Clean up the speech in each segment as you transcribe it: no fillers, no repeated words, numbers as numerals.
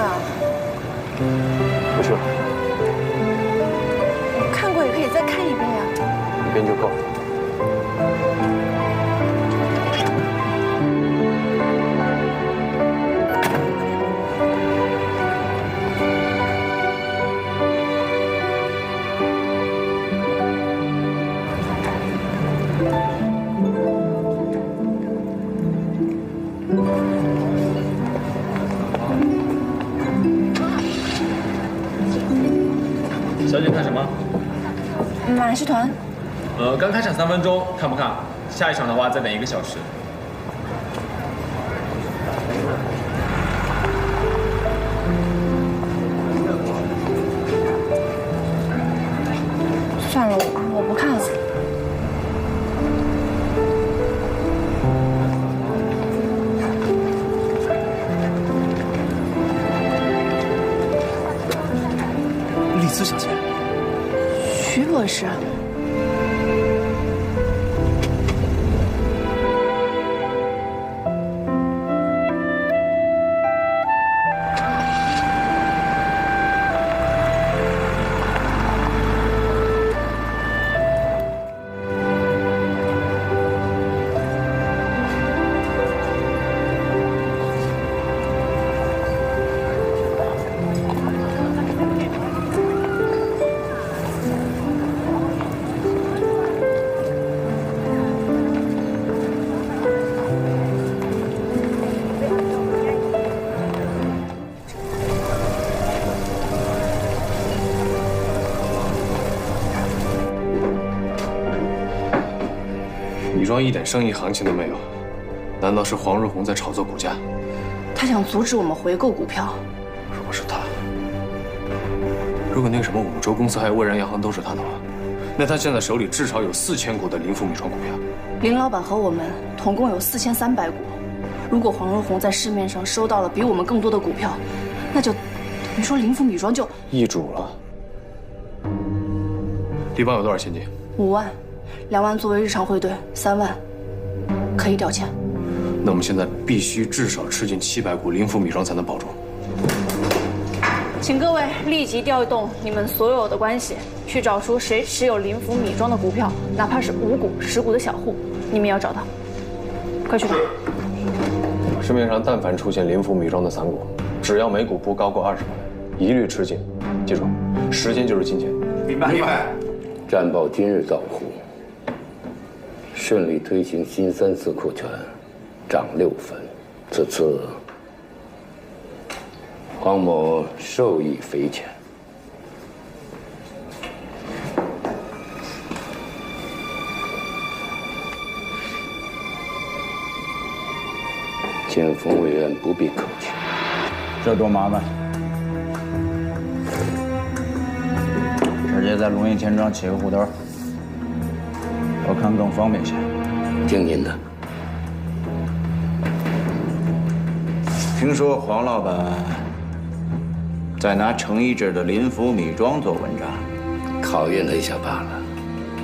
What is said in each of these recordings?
啊？不去了，看过也可以再看一遍呀。一遍就够。小姐看什么？马戏团。刚开场3分钟，看不看？下一场的话再等1个小时。算了，我不看了。丽丝小姐，徐博士。女装一点生意行情都没有，难道是黄日红在炒作股价？他想阻止我们回购股票。如果是他，如果那个什么五洲公司还有蔚然洋行都是他的话，那他现在手里至少有4000股的林福米装股票。林老板和我们总共有4300股。如果黄日红在市面上收到了比我们更多的股票，那就等于说林福米装就易主了。立邦有多少现金5万，2万作为日常汇兑，3万可以调钱。那我们现在必须至少吃进700股林福米装才能保住。请各位立即调动你们所有的关系，去找出谁持有林福米装的股票，哪怕是5股、10股的小户，你们也要找到。快去吧。市面上但凡出现林福米装的散股，只要每股不高过20万，一律吃进。记住，时间就是金钱。明白。明白。战报今日到沪，顺利推行新3次库权，涨6分。此次黄某受益匪浅。请冯委员不必客气。这多麻烦，直接在龙岩钱庄起个户头，我看更方便些。听您的。听说黄老板在拿程一志的林福米装做文章，考验他一下罢了。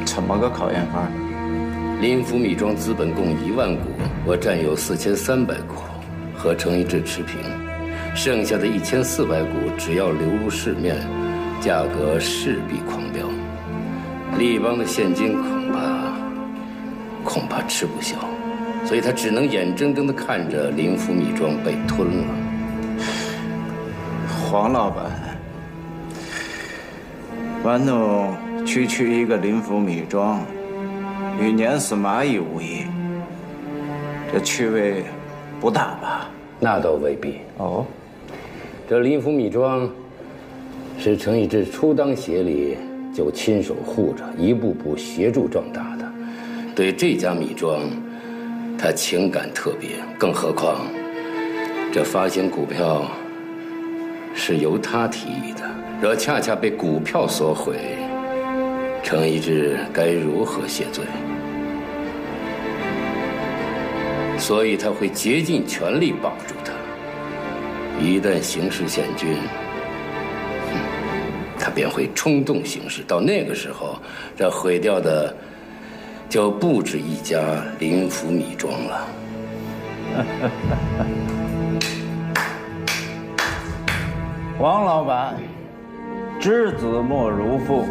怎么个考验法？林福米装资本共1万股，我占有4300股，和程一志持平。剩下的1400股，只要流入市面，价格势必狂飙。立邦的现金恐怕吃不消，所以他只能眼睁睁地看着林福米装被吞了。黄老板，玩弄区区一个林福米装，与碾死蚂蚁无异，这趣味不大吧？那倒未必。哦，这林福米庄是程一志初当协理就亲手护着，一步步协助壮大的。对这家米庄，他情感特别，更何况这发行股票是由他提议的，若恰恰被股票所毁，程一志该如何谢罪？所以他会竭尽全力保住他。一旦形势险峻，他便会冲动行事。到那个时候，这毁掉的就不止一家林福米庄了。王老板，知子莫如父。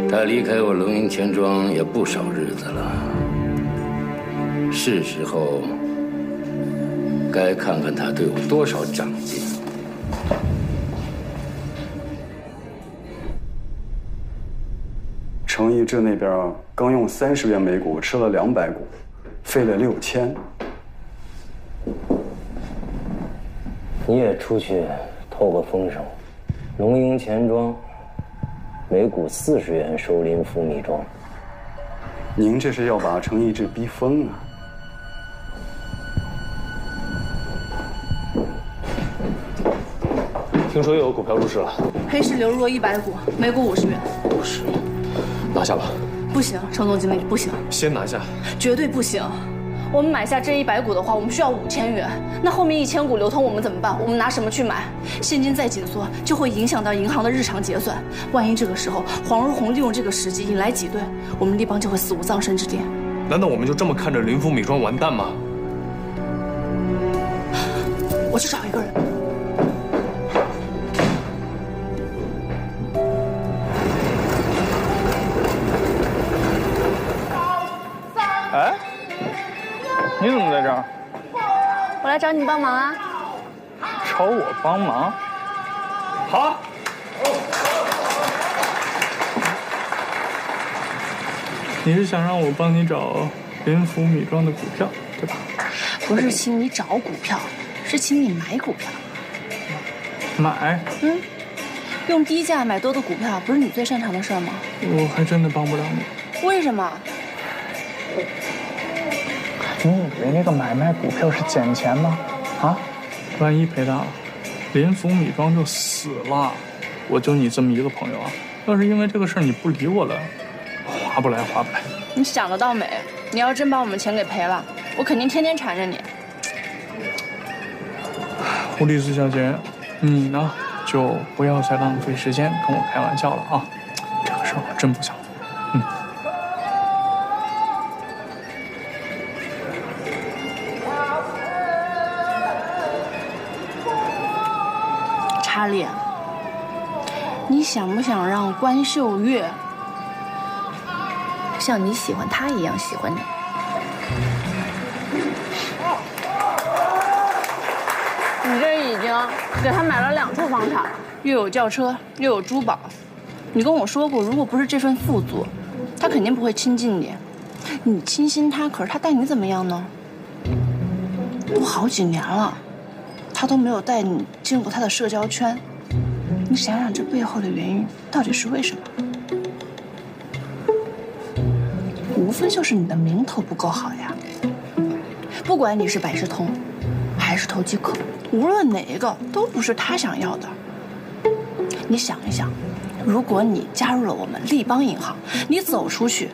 他离开我龙云钱庄也不少日子了，是时候该看看他对我多少长进。程一志那边刚用30元每股吃了200股，费了6000。你也出去透个风声，龙营钱庄每股40元收林福米庄。您这是要把程一志逼疯啊！听说又有股票入市了，黑市流入了100股，每股50元。50，拿下吧。不行，程总经理，不行，先拿下，绝对不行。我们买下这100股的话，我们需要5000元。那后面1000股流通，我们怎么办？我们拿什么去买？现金再紧缩，就会影响到银行的日常结算。万一这个时候黄如红利用这个时机引来挤兑，我们立邦就会死无葬身之地。难道我们就这么看着林福米庄完蛋吗？我去找一个人。哎，你怎么在这儿？我来找你帮忙啊！找我帮忙？好。你是想让我帮你找林福米庄的股票，对吧？不是请你找股票，是请你买股票。买？用低价买多的股票，不是你最擅长的事儿吗？我还真的帮不了你。为什么？你以为那个买卖股票是捡钱吗？啊，万一赔大了，林福米庄就死了。我就你这么一个朋友啊，要是因为这个事儿你不理我了，划不来划不来。你想得倒美！你要真把我们钱给赔了，我肯定天天缠着你。胡丽丝小姐，你呢就不要再浪费时间跟我开玩笑了啊！这个事儿我真不想做。查理，你想不想让关秀月像你喜欢他一样喜欢你？你这已经给他买了2处房产了，又有轿车，又有珠宝。你跟我说过，如果不是这份富足，他肯定不会亲近你。你倾心他，可是他待你怎么样呢？都好几年了，他都没有带你进入他的社交圈。你想想这背后的原因到底是为什么？无非就是你的名头不够好呀。不管你是百事通，还是投机客，无论哪一个都不是他想要的。你想一想，如果你加入了我们立邦银行，你走出去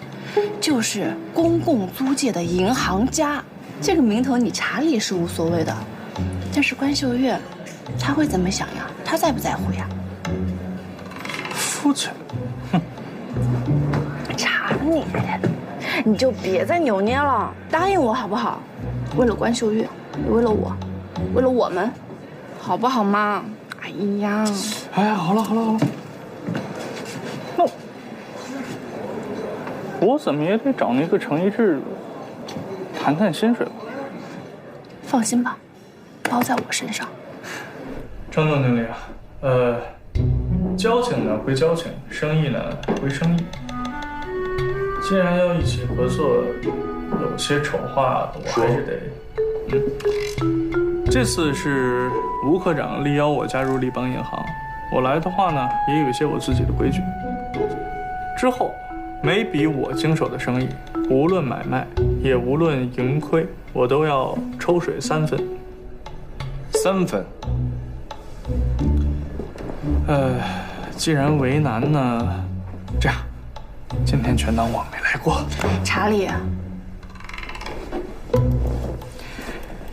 就是公共租界的银行家，这个名头你查理是无所谓的，但是关秀月，他会怎么想呀？他在不在乎呀？肤浅，查你，你就别再扭捏了，答应我好不好？为了关秀月，为了我，为了我们，好不好嘛？哎呀，哎，好了，那我怎么也得找那个程一志谈谈薪水吧。放心吧，包在我身上。张总经理啊，交情呢归交情，生意呢归生意。既然要一起合作，有些丑话我还是得。这次是吴科长力邀我加入立邦银行，我来的话呢，也有一些我自己的规矩。之后，每笔我经手的生意，无论买卖，也无论盈亏，我都要抽水3分。3分。既然为难呢，这样，今天全当我没来过。查理，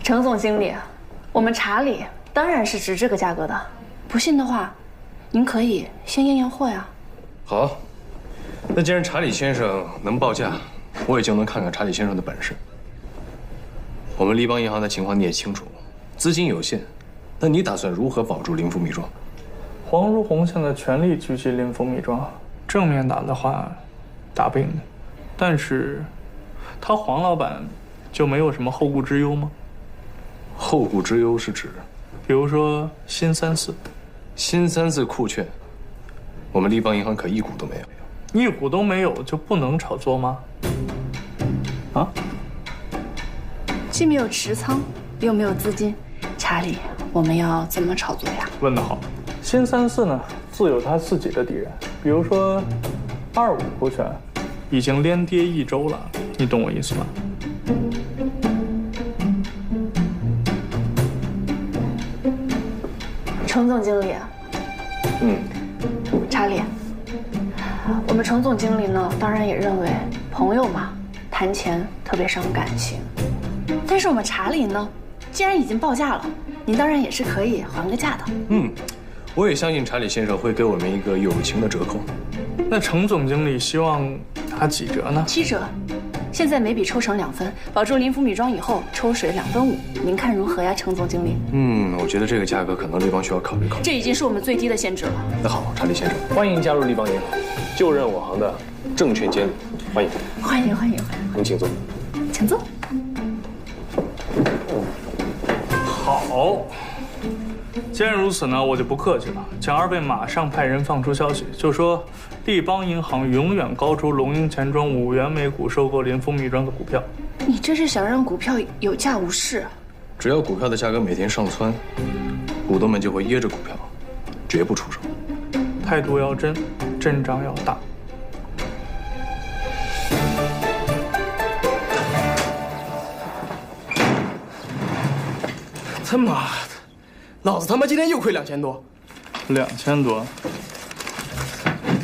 程总经理，我们查理当然是值这个价格的。不信的话，您可以先验验货呀。好，那既然查理先生能报价，我也就能看看查理先生的本事。我们立邦银行的情况你也清楚，资金有限，那你打算如何保住林府米庄？黄如红现在全力狙击林府米庄，正面打的话，打不赢的。但是，他黄老板就没有什么后顾之忧吗？后顾之忧是指，比如说新三四，新三四酷券，我们立邦银行可一股都没有。一股都没有就不能炒作吗？啊？既没有持仓，又没有资金，查理，我们要怎么炒作呀？问得好。新三四呢，自有他自己的敌人，比如说25酷券，已经连跌1周了，你懂我意思吗？程总经理，查理，我们程总经理呢，当然也认为朋友嘛，谈钱特别伤感情。但是我们查理呢，既然已经报价了，您当然也是可以还个价的。我也相信查理先生会给我们一个友情的折扣。那程总经理希望打几折呢？7折。现在每笔抽成2分，保住林府米庄以后抽水2分5，您看如何呀，程总经理？我觉得这个价格可能立邦需要考虑考虑。这已经是我们最低的限制了。那好，查理先生，欢迎加入立邦银行，就任我行的证券监理，欢迎。欢迎欢迎，您请坐。请坐。好，既然如此呢，我就不客气了，请二位马上派人放出消息，就说立邦银行永远高出龙鹰钱庄5元每股收购林府米庄的股票。你这是想让股票有价无市？只要股票的价格每天上蹿，股东们就会掖着股票，绝不出手。态度要真，阵仗要大。他妈的，老子他妈今天又亏2000多。2000多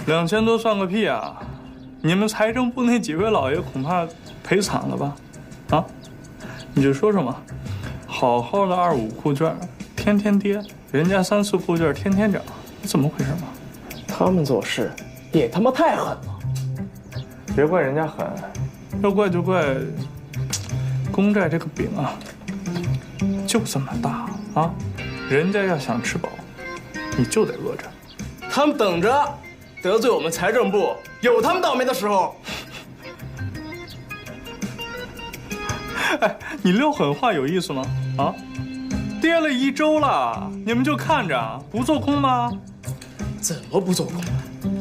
，2000多算个屁啊！你们财政部那几位老爷恐怕赔惨了吧？啊，你就说说嘛，好好的25酷券天天跌，人家3、4酷券天天涨，怎么回事嘛？他们做事也他妈太狠了。别怪人家狠，要怪就怪公债这个饼啊，就这么大啊！人家要想吃饱，你就得饿着。他们等着得罪我们财政部，有他们倒霉的时候。哎，你撂狠话有意思吗？啊，跌了1周了，你们就看着不做空吗？怎么不做空？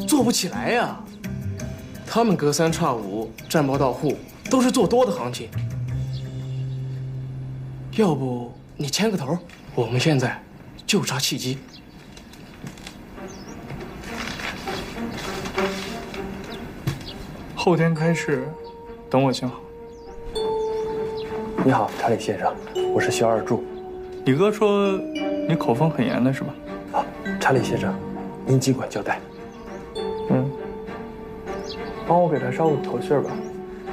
做不起来呀！他们隔3差5战报到户，都是做多的行情。要不你牵个头，我们现在就差契机。后天开市，等我信号。你好，查理先生，我是肖二柱。你哥说你口风很严的是吧？啊，查理先生，您尽管交代。帮我给他捎个口信吧。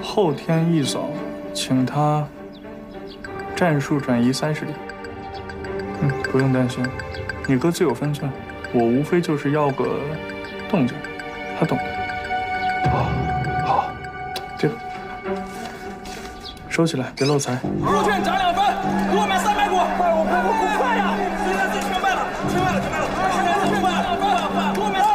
后天一早，请他战术转移30里。不用担心，你哥自有分寸，我无非就是要个动静，他懂的。好，这个收起来，别漏财。入券涨2分，给我买300股。快呀！现在全卖了，全卖了！现在全卖了，快！给我买350，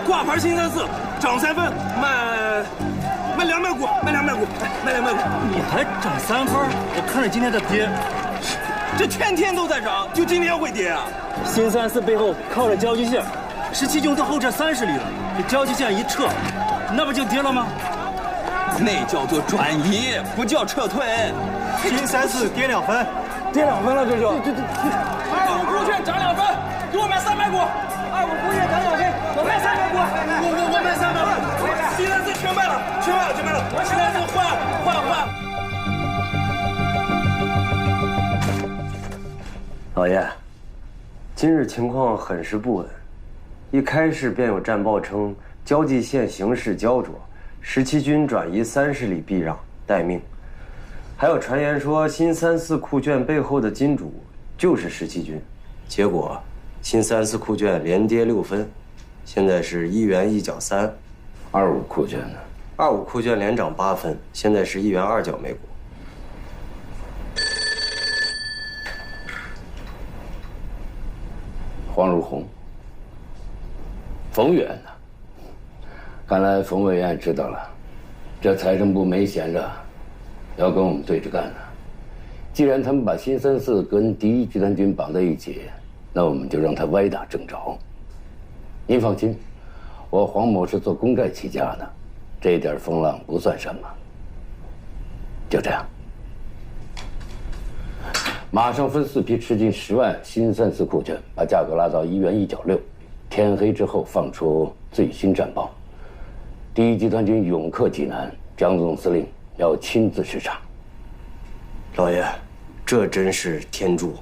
挂牌新3四涨3分，卖200股，卖200股。你还涨3分？我看着今天的跌，这天天都在涨，就今天会跌啊？新3四背后靠着交际线，17军都后撤30里了，这交际线一撤，那不就跌了吗？那叫做转移，不叫撤退。新3四跌2分，跌2分了，这就。对。25股券涨2分，给我买300股。25股券涨2分，我卖300股。我卖300股。新3四全卖了。我现在就换。老爷，今日情况很是不稳，一开市便有战报称交际线形势焦灼，17军转移30里避让待命，还有传言说新3四酷券背后的金主就是17军，结果新3四酷券连跌6分，现在是1元1角3，25酷券呢？ 25酷券连涨8分，现在是1元2角每股。黄如红。冯远呢？看来冯委员知道了，这财政部没闲着，要跟我们对着干呢。既然他们把新34跟第一集团军绑在一起，那我们就让他歪打正着。您放心，我黄某是做公债起家的，这点风浪不算什么。就这样，马上分4批吃进10万新34库券，把价格拉到1元1角6。天黑之后放出最新战报。第一集团军勇克济南，蒋总司令要亲自视察。老爷，这真是天助。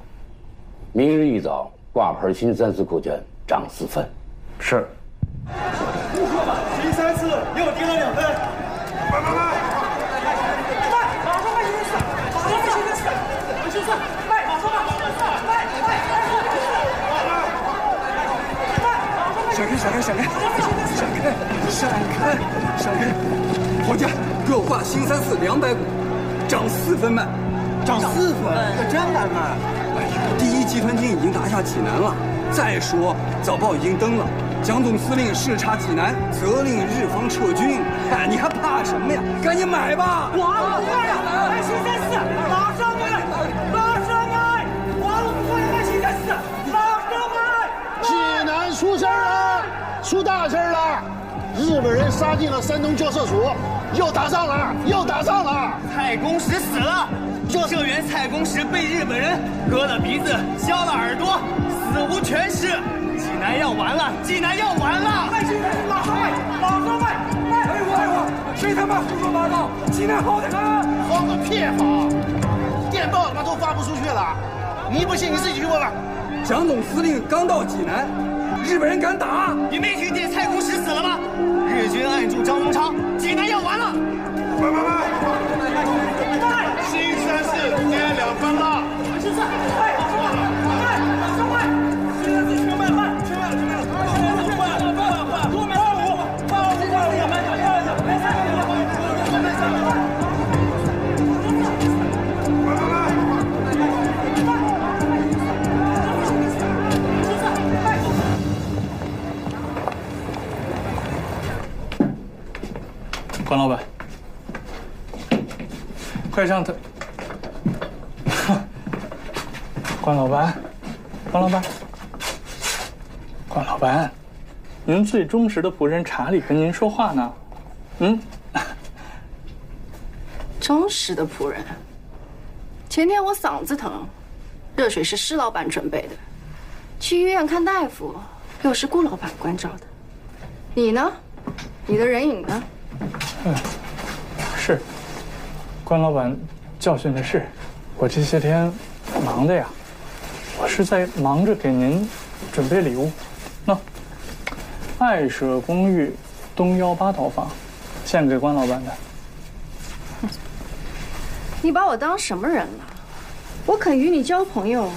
明日一早挂牌新34库券涨4分。是。不说吧，新34又跌了2分。慢，马上卖新34，马上卖新34，卖，马上卖，闪开！黄家，给我挂新34 200股，涨4分卖，涨4分，这真敢卖！哎呦，第一集团军已经拿下济南了。再说早报已经登了，蒋总司令视察济南，责令日方撤军。哎，你还怕什么呀？赶紧买吧！我不卖呀，卖新34，马上买！我不会卖新34，马上买！济南出事了，出大事了！日本人杀进了山东校舍所，又打仗了！蔡公时死了，校舍员蔡公时被日本人割了鼻子，削了耳朵，死无全尸。济南要完了！卖新34，马上卖！哎呦，谁他妈胡说八道？济南好得很，好个屁好！电报他妈都发不出去了，你不信你自己去问吧。蒋总司令刚到济南，日本人敢打，你没听见蔡公时死了吗？日军按住张荣昌，济南要完了！新34跌2分了。新34，卖！新34全卖了！给我关老板，快上他！关老板，您最忠实的仆人查理跟您说话呢。忠实的仆人。前天我嗓子疼，热水是施老板准备的，去医院看大夫又是顾老板关照的。你呢？你的人影呢？是，关老板教训的是，我这些天忙的呀，我是在忙着给您准备礼物。那，爱舍公寓东18套房，献给关老板的。你把我当什么人了？我肯与你交朋友，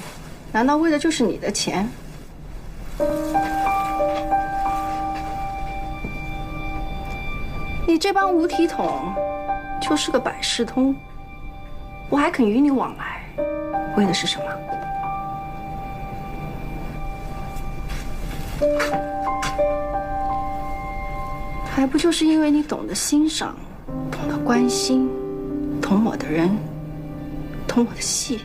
难道为的就是你的钱？你这帮五体统就是个百事通，我还肯与你往来，为的是什么？还不就是因为你懂得欣赏，懂得关心，懂我的人，懂我的戏。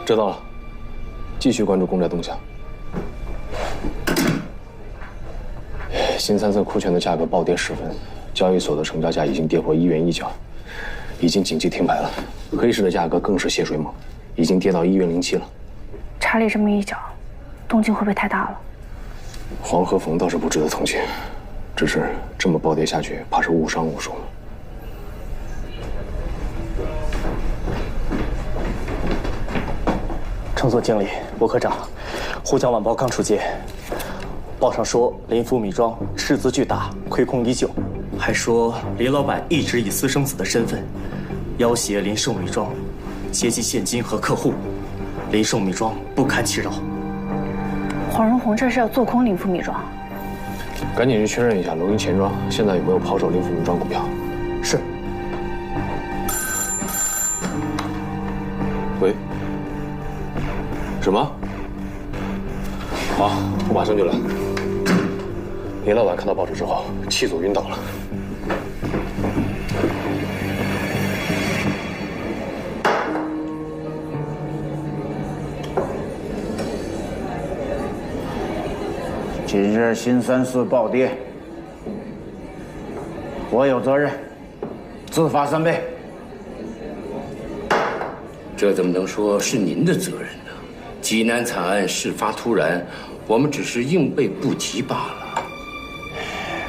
知道了，继续关注公债动向。新34库券的价格暴跌10分，交易所的成交价已经跌破1元1角，已经紧急停牌了。黑市的价格更是泄水猛，已经跌到1元07了。查理这么一讲，动静会不会太大了？黄和冯倒是不值得同情，只是这么暴跌下去，怕是误伤无数了。程总经理，吴科长，沪江晚报刚出街，报上说林福米庄赤字巨大，亏空已久，还说林老板一直以私生子的身份要挟林寿米庄，劫集现金和客户，林寿米庄不堪其扰。黄荣宏这是要做空林福米庄？赶紧去确认一下龙吟钱庄现在有没有抛售林福米庄股票。是。喂。什么？好，我马上就来。林老板看到报纸之后，气阻晕倒了。今日新三市暴跌，我有责任，自罚3倍。这怎么能说是您的责任呢？济南惨案事发突然，我们只是应备不及罢了。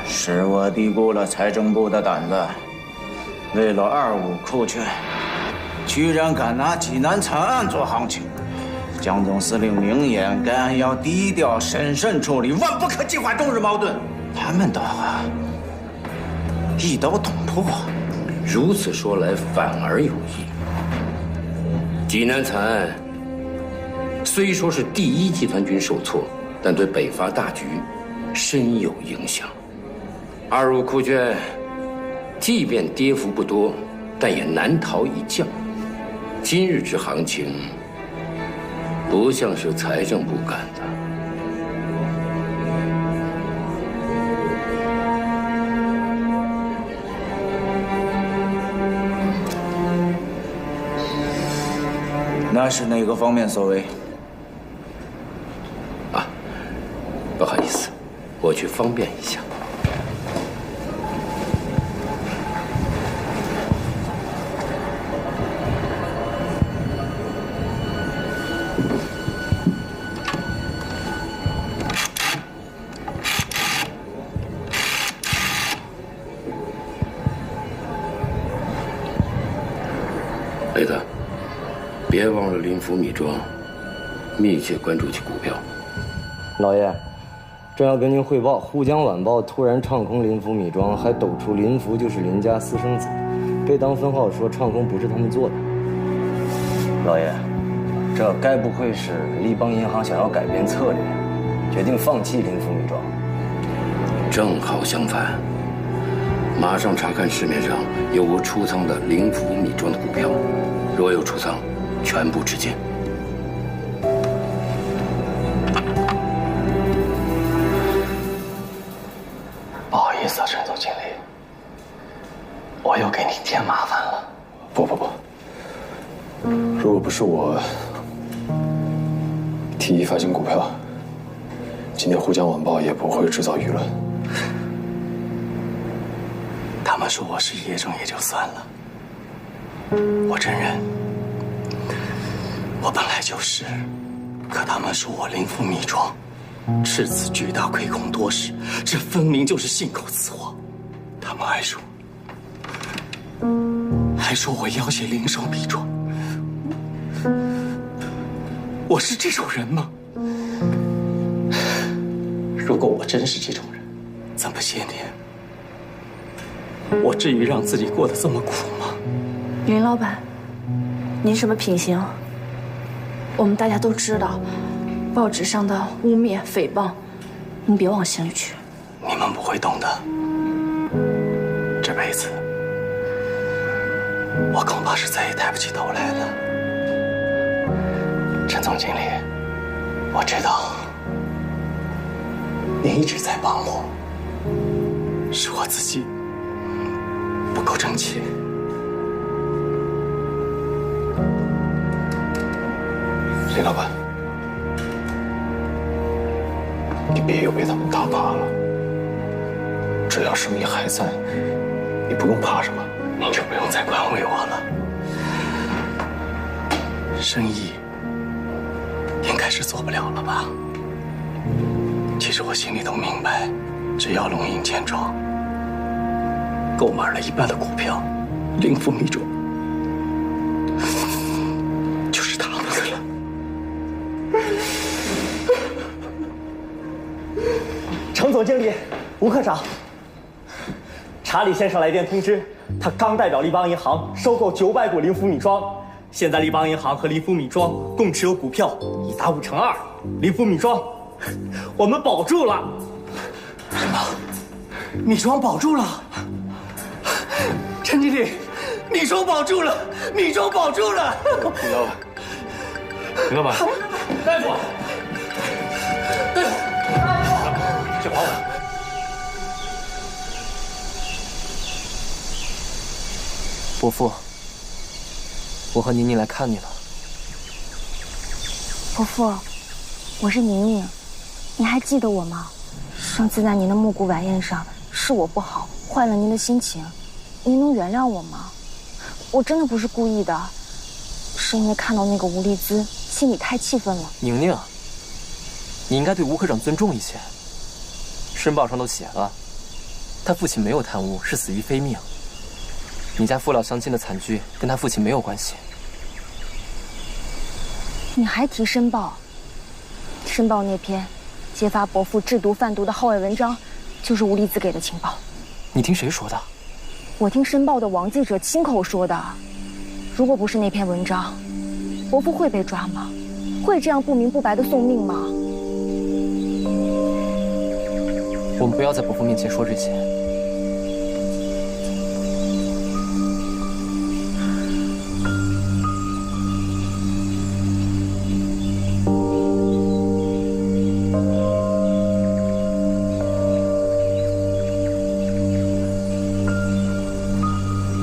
是我低估了财政部的胆子，为了2.5库券，居然敢拿济南惨案做行情。江总司令明言，该案要低调审慎处理，万不可激化中日矛盾。他们的话一刀捅破。如此说来，反而有益。济南惨案虽说是第一集团军受挫，但对北伐大局深有影响。2.5库券即便跌幅不多，但也难逃一降。今日之行情，不像是财政部干的。那是哪个方面所为？啊，不好意思，我去方便一下。雷子，别忘了林福米庄，密切关注其股票。老爷，正要跟您汇报，沪江晚报突然唱空林福米庄，还抖出林福就是林家私生子，被当分号说唱空不是他们做的。老爷，这该不会是立邦银行想要改变策略，决定放弃林福米庄？正好相反，马上查看市面上有无出仓的林福米庄的股票，若有出仓，全部质检。不好意思啊，陈总经理，我又给你添麻烦了。不，如果不是我提议发行股票，今天沪江晚报也不会制造舆论。他们说我是业中也就算了，我承认，我本来就是。可他们说我林福米庄赤字巨大，亏空多时，这分明就是信口雌黄。他们还说我要挟林寿米庄，我是这种人吗？如果我真是这种人，这么些年，我至于让自己过得这么苦吗？林老板，您什么品行？我们大家都知道，报纸上的污蔑诽谤，您别往心里去。你们不会懂的。这辈子，我恐怕是再也抬不起头来了。陈总经理，我知道您一直在帮我，是我自己不够争气。林老板，你别又被他们打怕了。只要生意还在，你不用怕什么。您就不用再宽慰我了。生意应该是做不了了吧？其实我心里都明白，只要龙吟钱庄购买了一半的股票，灵符米庄就是他们的了。程总经理，吴科长，查理先生来电通知，他刚代表立邦银行收购900股灵符米庄，现在立邦银行和灵符米庄共持有股票已达5×2，灵符米庄我们保住了。什么？米庄保住了？陈经理，米庄保住了，米庄保住了！李老板，李老板，大夫，大夫，先缓缓。伯父，我和宁宁来看你了。伯父，我是宁宁，你还记得我吗？上次在您的木谷晚宴上，是我不好，坏了您的心情，您能原谅我吗？我真的不是故意的，是因为看到那个吴丽姿，心里太气愤了。宁宁，你应该对吴科长尊重一些。申报上都写了，他父亲没有贪污，是死于非命。你家父老乡亲的惨剧跟他父亲没有关系。你还提申报？申报那篇揭发伯父制毒贩毒的号外文章，就是吴丽姿给的情报。你听谁说的？我听申报的王记者亲口说的。如果不是那篇文章，伯父会被抓吗？会这样不明不白的送命吗？我们不要在伯父面前说这些。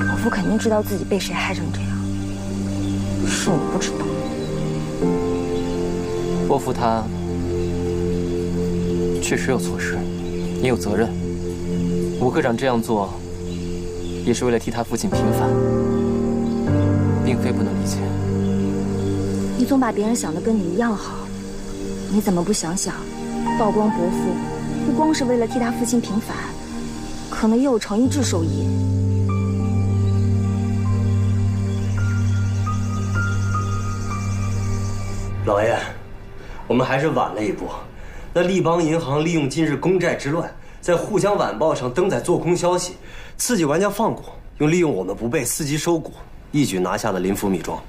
伯父肯定知道自己被谁害成这样，是你不知道。伯父他确实有错失，也有责任。吴科长这样做，也是为了替他父亲平反，并非不能理解。你总把别人想的跟你一样好，你怎么不想想，曝光伯父不光是为了替他父亲平反，可能也有程一智受益。老爷，我们还是晚了一步。那立邦银行利用今日公债之乱，在沪江晚报上登载做空消息，刺激玩家放股，又利用我们不备伺机收股，一举拿下了林福米庄。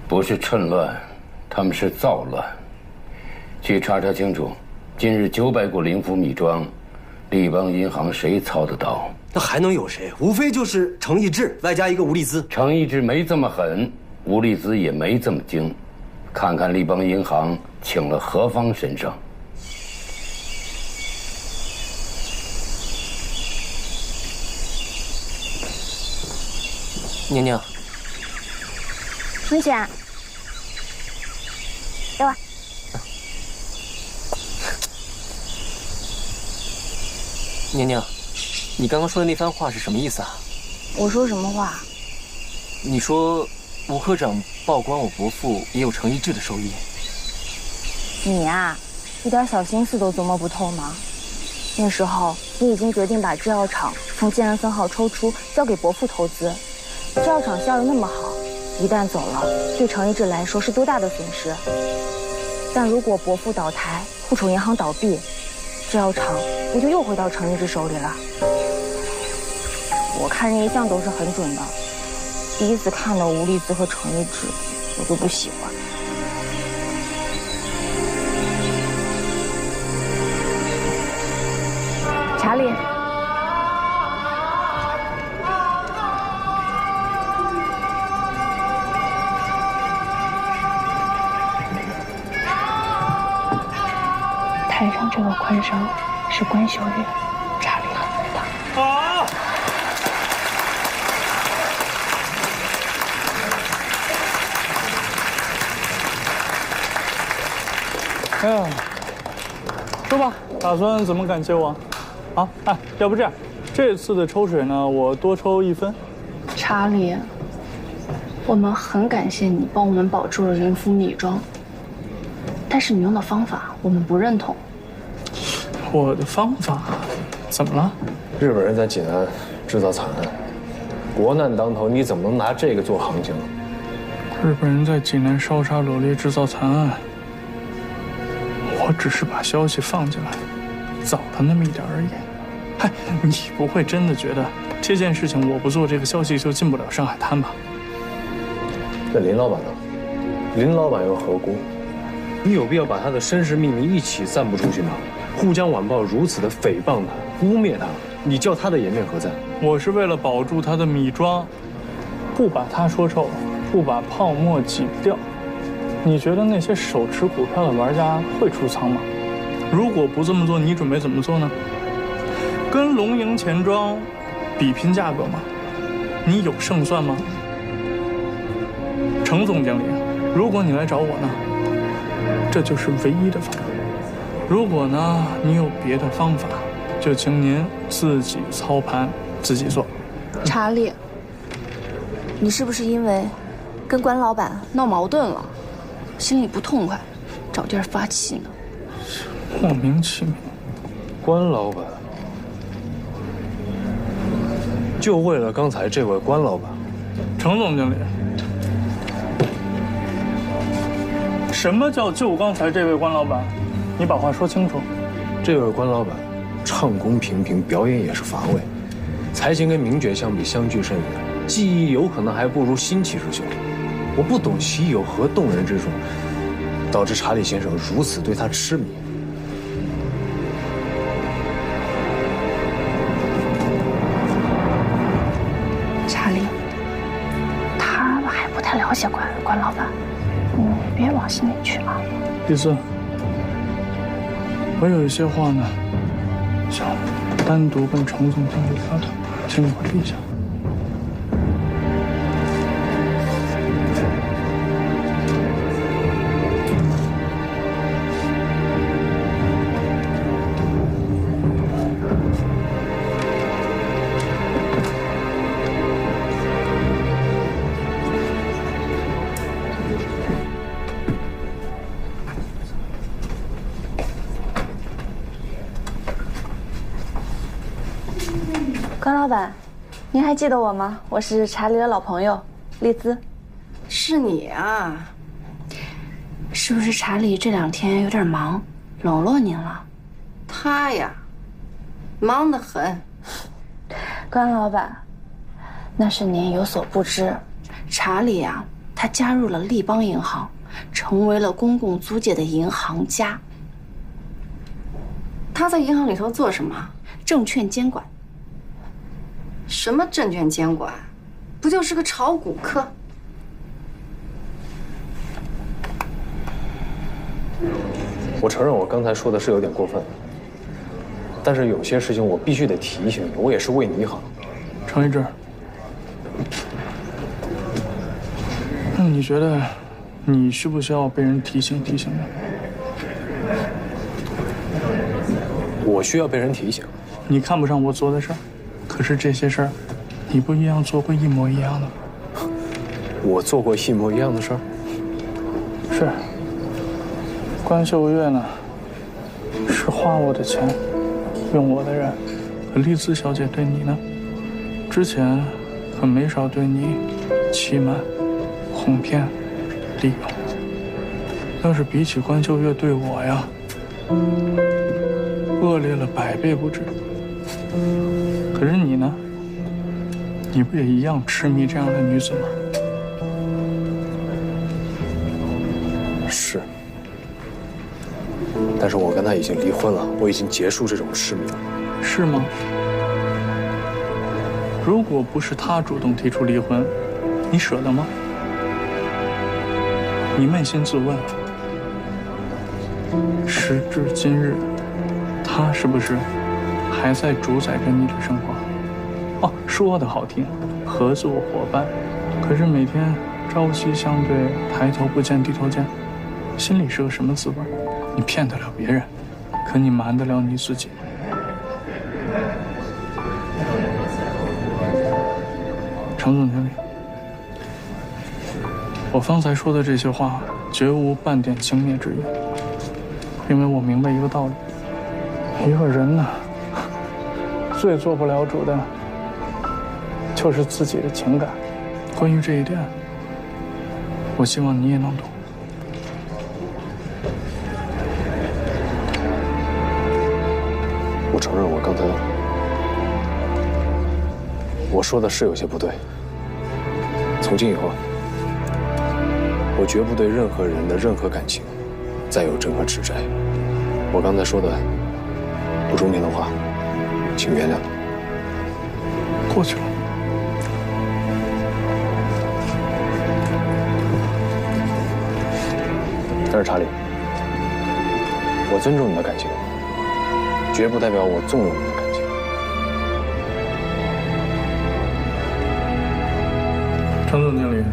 不是趁乱，他们是造乱。去查查清楚，今日900股灵符米庄，立邦银行谁操得到？那还能有谁？无非就是程一智外加一个吴丽姿。程一智没这么狠，吴丽姿也没这么精。看看立邦银行请了何方身上。宁宁，春雪，给我。宁宁，你刚刚说的那番话是什么意思啊？我说什么话？你说吴科长曝光我伯父也有程一智的收益。你呀，一点小心思都琢磨不透吗？那时候你已经决定把制药厂从建安分号抽出，交给伯父投资。制药厂效益那么好，一旦走了，对程一智来说是多大的损失？但如果伯父倒台，户储银行倒闭，制药厂不就又回到程一智手里了？我看人一向都是很准的。第一次看到吴丽姿和程一智，我就不喜欢。查理，台上这个宽伤是关秀月，查理很大。好。哎呀，说吧，打算怎么感谢我？啊，哎，要不这样，这次的抽水呢，我多抽1分。查理，我们很感谢你帮我们保住了灵符米庄，但是你用的方法我们不认同。我的方法怎么了？日本人在济南制造惨案，国难当头，你怎么能拿这个做行情？日本人在济南烧杀掳掠制造惨案，我只是把消息放进来，早了那么一点而已。嗨，你不会真的觉得这件事情我不做，这个消息就进不了上海滩吧？那林老板呢？林老板又何辜？你有必要把他的身世秘密一起散布出去吗？沪江晚报如此的诽谤他、污蔑他，你叫他的颜面何在？我是为了保住他的米庄，不把他说臭，不把泡沫挤掉。你觉得那些手持股票的玩家会出仓吗？如果不这么做，你准备怎么做呢？跟龙盈钱庄比拼价格吗？你有胜算吗？程总经理，如果你来找我呢，这就是唯一的方法。如果呢，你有别的方法，就请您自己操盘，自己做。查理，你是不是因为跟关老板闹矛盾了，心里不痛快，找地儿发气呢？莫名其妙。关老板，就为了刚才这位关老板？程总经理，什么叫就刚才这位关老板？你把话说清楚。这位关老板，唱功平平，表演也是乏味，才情跟名角相比相距甚远，技艺有可能还不如新奇之秀。我不懂其有何动人之处，导致查理先生如此对他痴迷。查理，他还不太了解关老板，你别往心里去嘛。第四，我有一些话呢，想单独跟程总经理聊聊，请你回避一下。关老板，您还记得我吗？我是查理的老朋友，丽兹。是你啊？是不是查理这2天有点忙，冷落您了？他呀，忙得很。关老板，那是您有所不知，查理啊，他加入了立邦银行，成为了公共租界的银行家。他在银行里头做什么？证券监管。什么证券监管？不就是个炒股客？我承认我刚才说的是有点过分，但是有些事情我必须得提醒你，我也是为你好。程一志，那你觉得你需不需要被人提醒呢？我需要被人提醒。你看不上我做的事儿，可是这些事儿，你不一样做过一模一样的吗？我做过一模一样的事儿？是。关秀月呢，是花我的钱，用我的人。可丽兹小姐对你呢，之前可没少对你欺瞒、哄骗、利用。要是比起关秀月对我呀，恶劣了100倍不止。可是你呢？你不也一样痴迷这样的女子吗？是。但是我跟她已经离婚了，我已经结束这种痴迷了。是吗？如果不是他主动提出离婚，你舍得吗？你扪心自问，时至今日，他是不是还在主宰着你的生活？哦，说的好听，合作伙伴，可是每天朝夕相对，抬头不见低头见，心里是个什么滋味？你骗得了别人，可你瞒得了你自己。程总经理，我方才说的这些话绝无半点轻蔑之意，因为我明白一个道理：一个人呢，最做不了主的，就是自己的情感。关于这一点，我希望你也能懂。我承认，我刚才我说的是有些不对。从今以后，我绝不对任何人的任何感情再有任何指摘。我刚才说的不中听的话，请原谅。过去了。但是查理，我尊重你的感情，绝不代表我纵容你的感情。程总经理，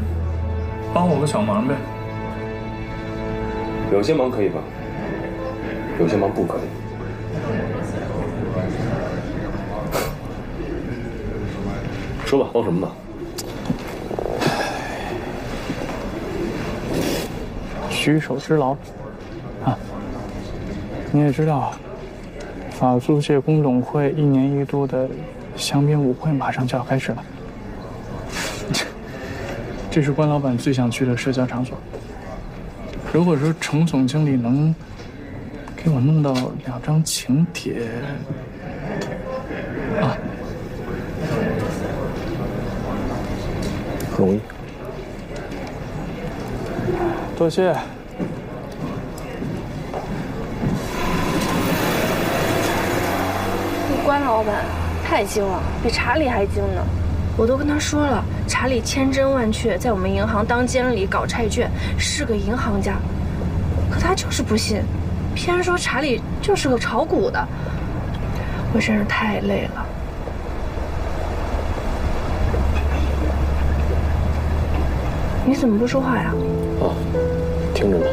帮我个小忙呗。有些忙可以帮，有些忙不可以。说吧，帮什么忙？举手之劳，啊，你也知道，法租界工董会1年1度的香槟舞会马上就要开始了。这是关老板最想去的社交场所。如果说程总经理能给我弄到2张请帖，啊，容易。多谢。关老板太精了，比查理还精呢。我都跟他说了，查理千真万确在我们银行当监理搞债券，是个银行家。可他就是不信，偏说查理就是个炒股的。我真是太累了。你怎么不说话呀？哦，听着呢。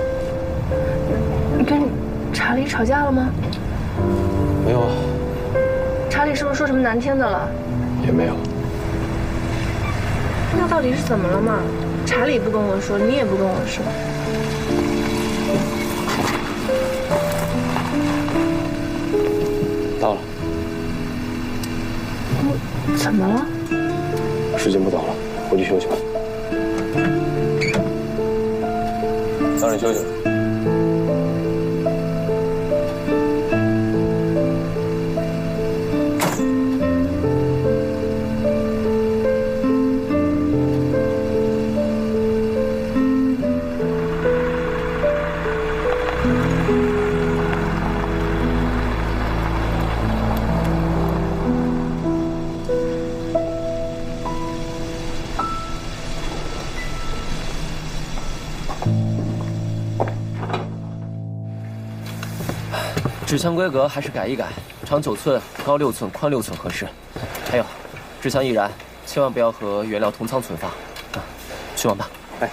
你跟查理吵架了吗？没有啊。查理是不是说什么难听的了？也没有。那到底是怎么了嘛？查理不跟我说，你也不跟我说。到了。怎么了？时间不早了，回去休息吧。早点休息。纸箱规格还是改一改，长9寸，高6寸，宽6寸合适。还有，纸箱易燃，千万不要和原料同仓存放。啊，去忙吧。哎。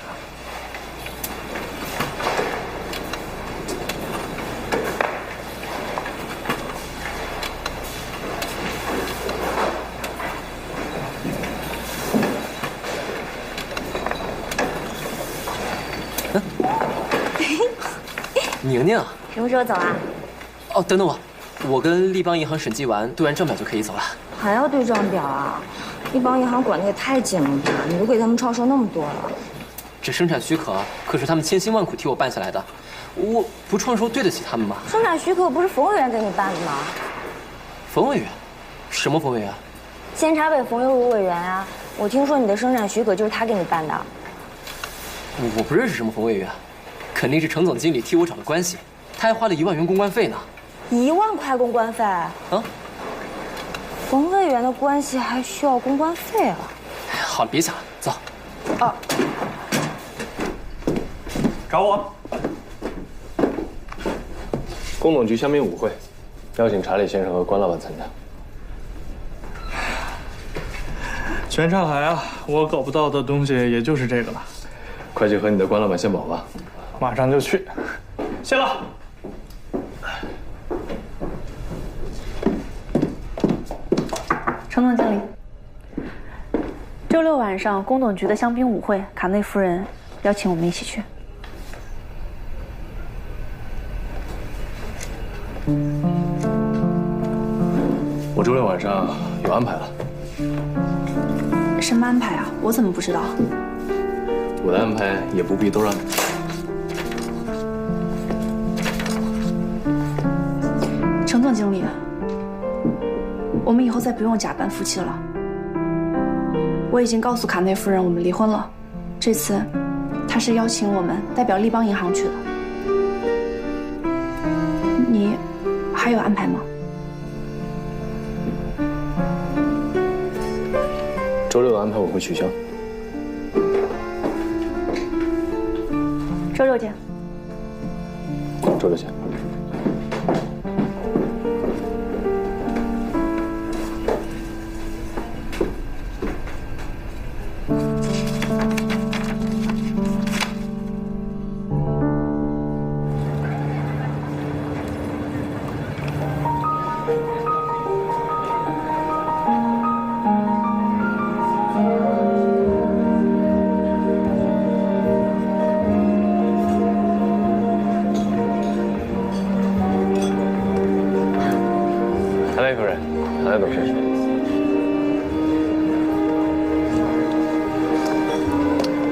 宁宁，什么时候走啊？哦，等等我，我跟立邦银行审计完，对完账表就可以走了。还要对账表啊？立邦银行管的也太紧了吧？你都给他们创收那么多了。这生产许可可是他们千辛万苦替我办下来的，我不创收对得起他们吗？生产许可不是冯委员给你办的吗？冯委员？什么冯委员？监察委冯友儒委员啊！我听说你的生产许可就是他给你办的。我不认识什么冯委员，肯定是程总经理替我找的关系，他还花了1万元公关费呢。1万块公关费？啊？冯委员的关系还需要公关费啊？好了，别想了，走。哦。找我。工董局香槟舞会，邀请查理先生和关老板参加。全上海啊，我搞不到的东西也就是这个了。快去和你的关老板献宝吧。马上就去。谢了。程总经理，周6晚上工董局的香槟舞会，卡内夫人邀请我们一起去。我周六晚上有安排了。什么安排啊？我怎么不知道？我的安排也不必都让你。程总经理，我们以后再不用假扮夫妻了。我已经告诉卡内夫人我们离婚了，这次她是邀请我们代表立邦银行去的。你还有安排吗？周六的安排我会取消。周六见。周六见。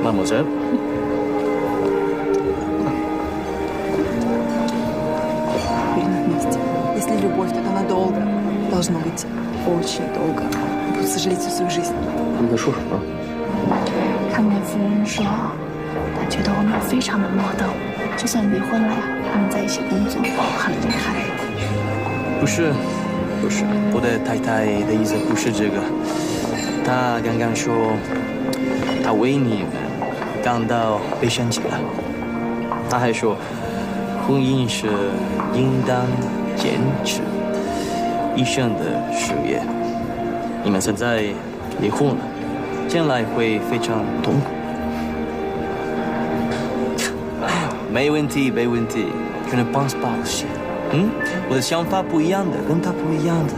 Мадемуазель. Вместе. Если любовь, то она долго. Должно быть очень долго. Буду сожалеть всю свою жизнь. 你在说什么？卡内夫人说，她觉得我们非常的摩登，就算离婚了呀，他们在一起工作很厉害。不是，我的太太的意思不是这个。她刚刚说，她为你感到悲伤极了。她还说，婚姻是应当坚持一生的事业。你们现在离婚了，将来会非常痛苦。没问题，没问题，je ne pense pas aussi。我的想法不一样的，跟他不一样的。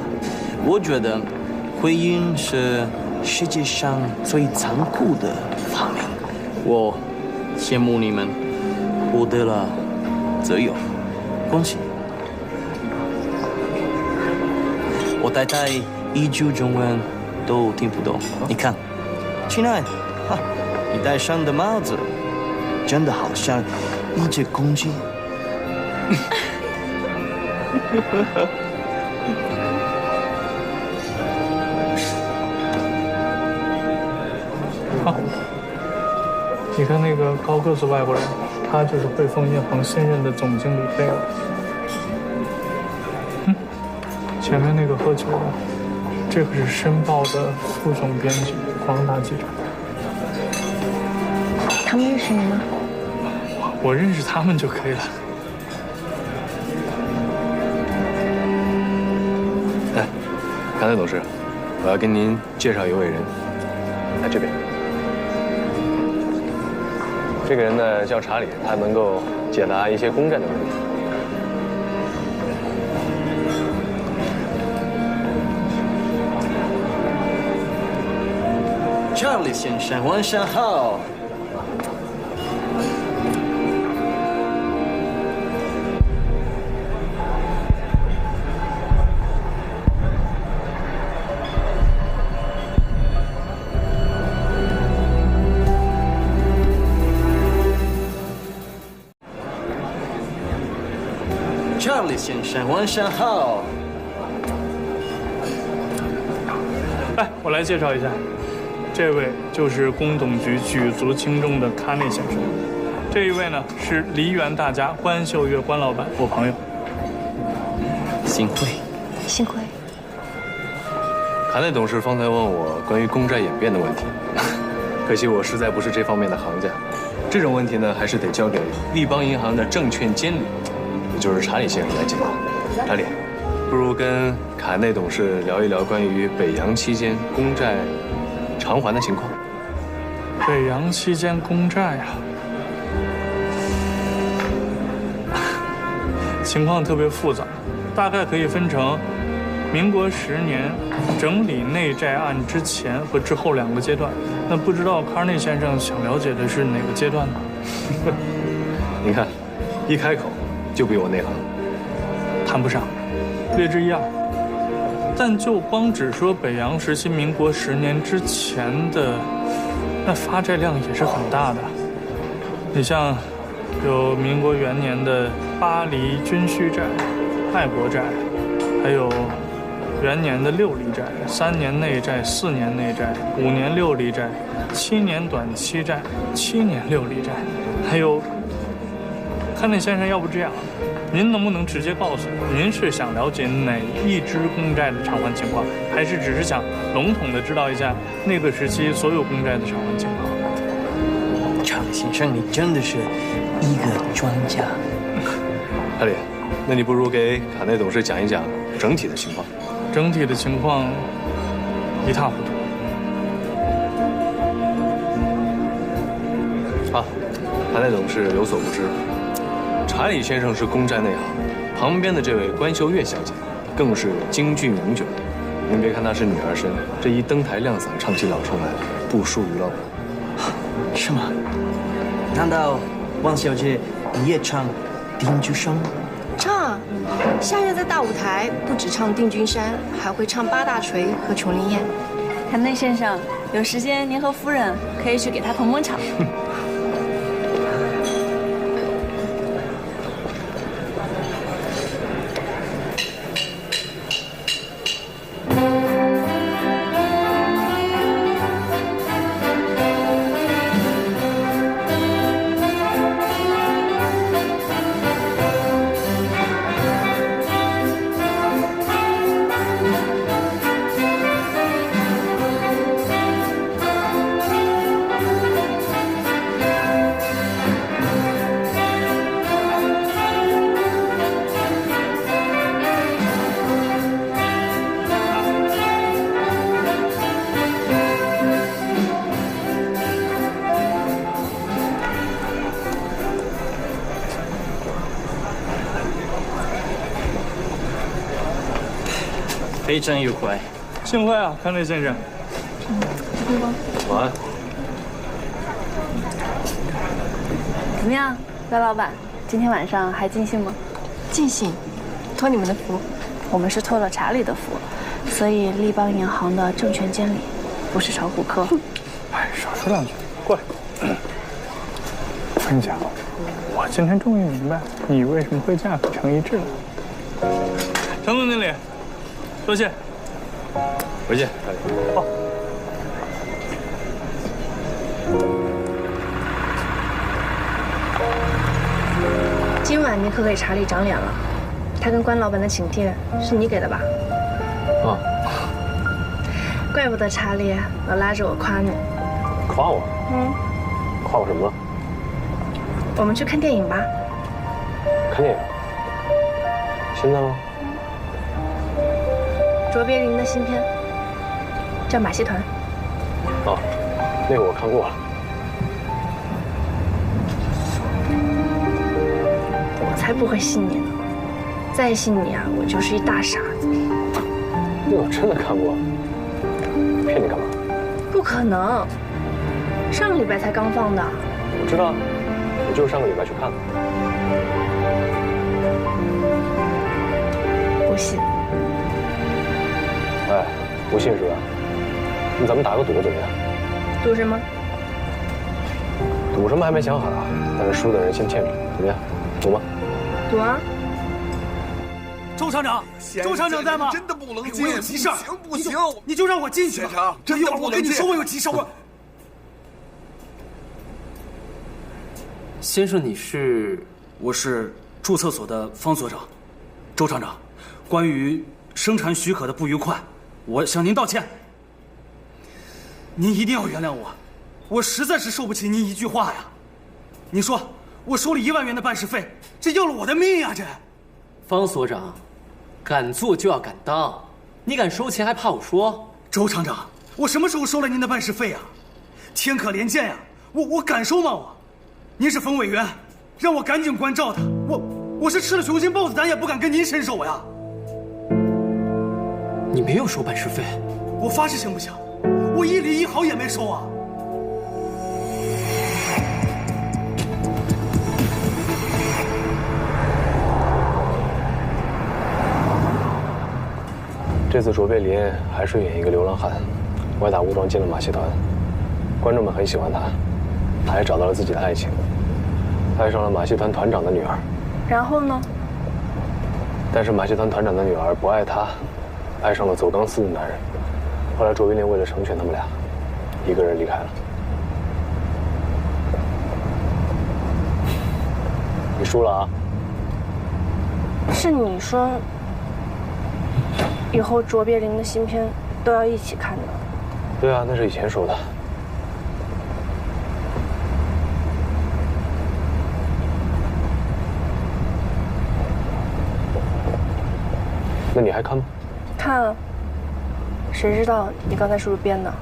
我觉得婚姻是世界上最残酷的发明。我羡慕你们获得了自由，恭喜！我太太一句中文都听不懂。你看，亲爱的，你戴上的帽子真的好像一只公鸡。好，你看那个高个子外国人，他就是汇丰银行新任的总经理贝尔。前面那个喝酒的，这可是《申报》的副总编辑黄大记者。他们认识你吗？我认识他们就可以了。来，卡内董事，我要跟您介绍一位人。来这边，这个人呢叫查理，他能够解答一些公债的问题。查理先生，晚上好。查理先生，晚上好。来，我来介绍一下。这位就是工董局举足轻重的卡内先生，这一位呢是梨园大家关秀月关老板，我朋友。幸会，幸会。卡内董事方才问我关于公债演变的问题，可惜我实在不是这方面的行家，这种问题呢还是得交给立邦银行的证券监理，也就是查理先生来解答。查理，不如跟卡内董事聊一聊关于北洋期间公债偿还的情况。北洋期间公债啊，情况特别复杂，大概可以分成民国10年整理内债案之前和之后2个阶段。那不知道卡内先生想了解的是哪个阶段呢？您看，一开口就比我内行。谈不上，略知一二。但就光只说北洋时期民国10年之前的，那发债量也是很大的。你像有民国元年的巴黎军需债、爱国债，还有元年的6厘债、3年内债、4年内债、5年6厘债、7年短期债、7年6厘债，还有。康内先生，要不这样，您能不能直接告诉我，您是想了解哪一支公债的偿还情况，还是只是想笼统的知道一下那个时期所有公债的偿还情况？查理先生，你真的是一个专家。海里，那你不如给卡内董事讲一讲整体的情况。整体的情况一塌糊涂。啊，卡内董事有所不知。查理先生是公债内行，旁边的这位关秀月小姐更是京剧名角。您别看她是女儿身，这一登台亮嗓唱起老生来，不输于老板。是吗？难道汪小姐你也唱《定军山》？唱，下月在大舞台不止唱《定军山》，还会唱《八大锤》和《琼林宴》。卡内先生，有时间您和夫人可以去给他捧捧场。非常愉快，幸会啊，康内先生。晚安。怎么样，赖老板，今天晚上还尽兴吗？尽兴，托你们的福。我们是托了查理的福，所以立邦银行的证券监理，不是炒股客。哎，少说两句，过来。我跟你讲，我今天终于明白你为什么会嫁给程一志了。程总经理。多谢，回见。好。今晚你可给查理长脸了，他跟关老板的请帖是你给的吧？啊。怪不得查理老拉着我夸你。夸我？嗯。夸我什么了？我们去看电影吧。看电影？现在吗？卓别林的新片叫《马戏团》。哦，那个我看过了。我才不会信你呢！再信你啊，我就是一大傻子。那我真的看过，骗你干嘛？不可能，上个礼拜才刚放的。我知道，我就是上个礼拜去看的。不信。哎，不信是吧？那咱们打个赌怎么样？赌什么？赌什么还没想好啊，但是输的人先欠着，怎么样？赌吗？赌啊！周厂长，周厂长在吗？真的不能进，我有急事，不行，你就让我进去吧。先生，真的不能进。我跟你说，我有急事，我。先生，你是？我是注册所的方所长，周厂长。关于生产许可的不愉快，我向您道歉。您一定要原谅我，我实在是受不起您一句话呀。你说我收了1万元的办事费，这要了我的命呀！这，方所长，敢做就要敢当，你敢收钱还怕我说？周厂长，我什么时候收了您的办事费呀？天可怜见呀，我敢收吗？您是冯委员，让我赶紧关照他。我是吃了雄心豹子胆也不敢跟您伸手呀。你没有收办事费，我发誓行不行？我1厘1毫也没收啊！这这次卓别林还是演一个流浪汉，歪打误撞进了马戏团，观众们很喜欢他，他还找到了自己的爱情，爱上了马戏团团长的女儿。然后呢？但是马戏团团长的女儿不爱他，爱上了走钢丝的男人。后来卓别林为了成全他们俩，一个人离开了。你输了啊！是你说，以后卓别林的新片都要一起看的。对啊，那是以前说的。那你还看吗？看啊，谁知道你刚才是不是编的？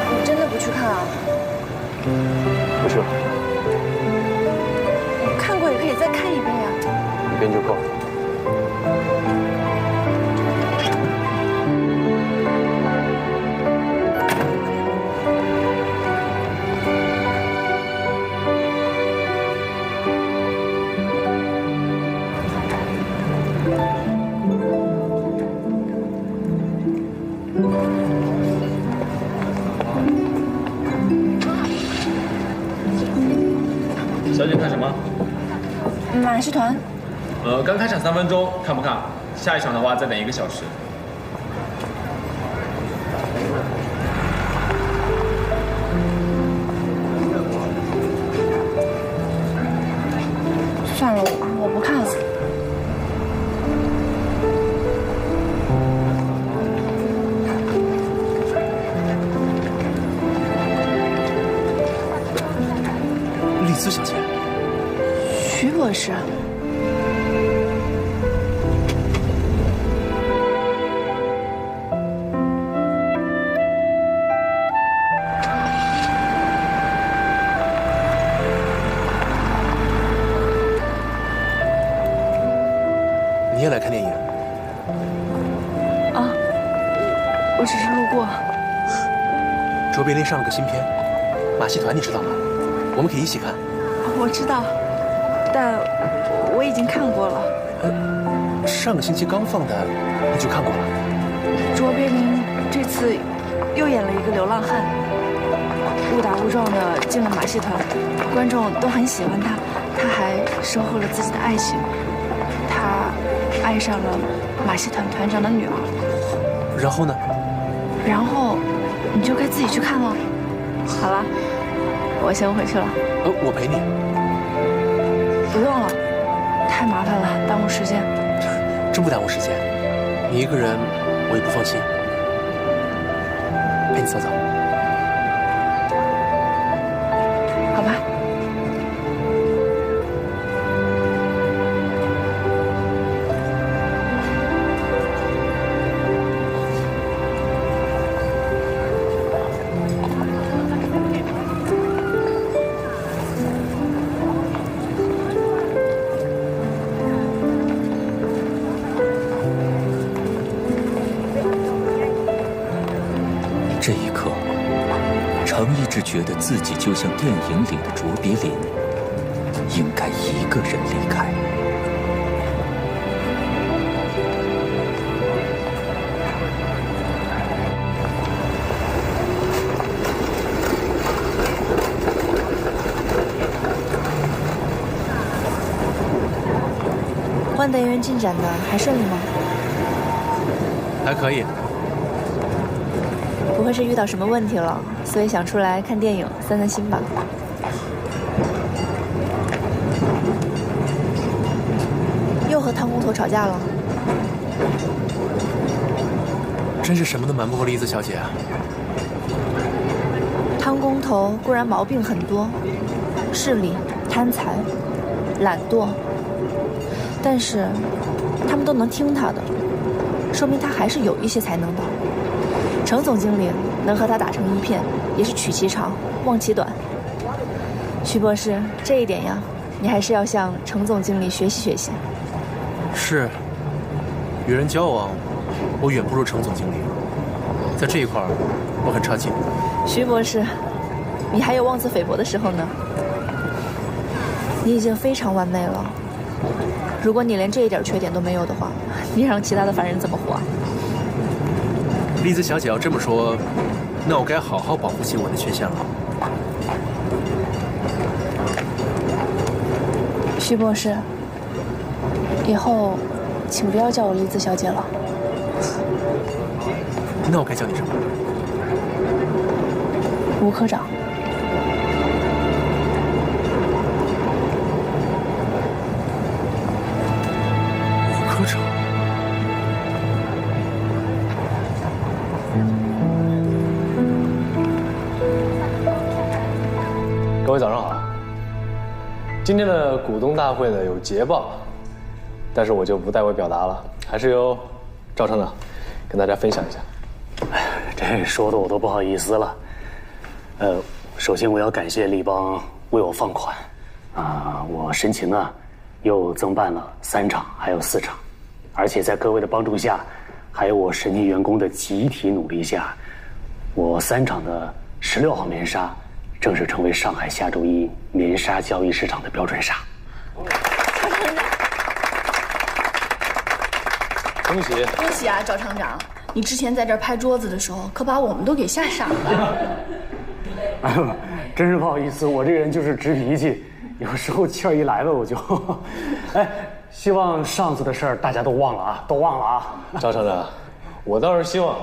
你真的不去看啊？不去了。看过也可以再看一遍呀。一遍就够了。小姐看什么？马戏团。刚开场3分钟，看不看？下一场的话再等1个小时。算了，我不看了。丽兹小姐，徐博士。你也来看电影？啊，我只是路过。卓别林上了个新片，《马戏团》，你知道吗？我们可以一起看。我知道，但我已经看过了。上个星期刚放的，你就看过了？卓别林这次又演了一个流浪汉，误打误撞的进了马戏团，观众都很喜欢他，他还收获了自己的爱情，他爱上了马戏团团长的女儿。然后呢？然后你就该自己去看了。好了，我先回去了。我陪你。不用了，太麻烦了，耽误时间。真不耽误时间，你一个人我也不放心。陪你走走。好吧。这一刻，程一直觉得自己就像电影里的卓别林，应该一个人离开。换单元进展的还顺利吗？还可以。不会是遇到什么问题了，所以想出来看电影散散心吧？又和汤工头吵架了？真是什么都瞒不过丽子小姐啊！汤工头固然毛病很多，势利、贪财、懒惰，但是他们都能听他的，说明他还是有一些才能的。程总经理能和他打成一片，也是取其长，忘其短。徐博士，这一点呀，你还是要向程总经理学习学习。是，与人交往，我远不如程总经理，在这一块我很差劲。徐博士，你还有妄自菲薄的时候呢。你已经非常完美了。如果你连这一点缺点都没有的话，你让其他的凡人怎么活啊？栗子小姐要这么说，那我该好好保护起我的缺陷了。徐博士，以后请不要叫我栗子小姐了。那我该叫你什么？吴科长。吴科长。各位早上好。今天的股东大会呢有捷报，但是我就不代为表达了，还是由赵厂长跟大家分享一下。这说的我都不好意思了。首先我要感谢立邦为我放款，我申请又增办了3场，还有4场，而且在各位的帮助下，还有我神级员工的集体努力下，我3场的16号棉纱正式成为上海下周一棉纱交易市场的标准纱。恭喜！恭喜啊，赵厂长！你之前在这儿拍桌子的时候，可把我们都给吓傻了。哎呦，真是不好意思，我这人就是直脾气，有时候气儿一来了我就……哎，希望上次的事儿大家都忘了啊，都忘了啊。赵厂长，我倒是希望，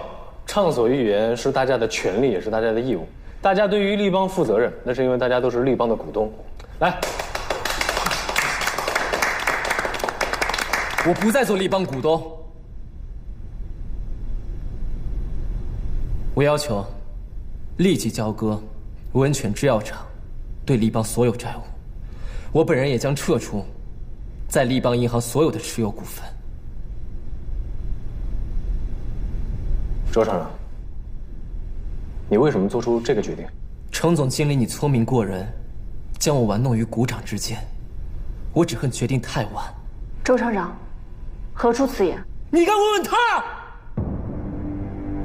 畅所欲言是大家的权利，也是大家的义务。大家对于立邦负责任，那是因为大家都是立邦的股东。来，我不再做立邦股东。我要求立即交割温泉制药厂对立邦所有债务，我本人也将撤出在立邦银行所有的持有股份。周厂长，你为什么做出这个决定？程总经理，你聪明过人，将我玩弄于股掌之间，我只恨决定太晚。周厂长，何出此言？你应该问问他，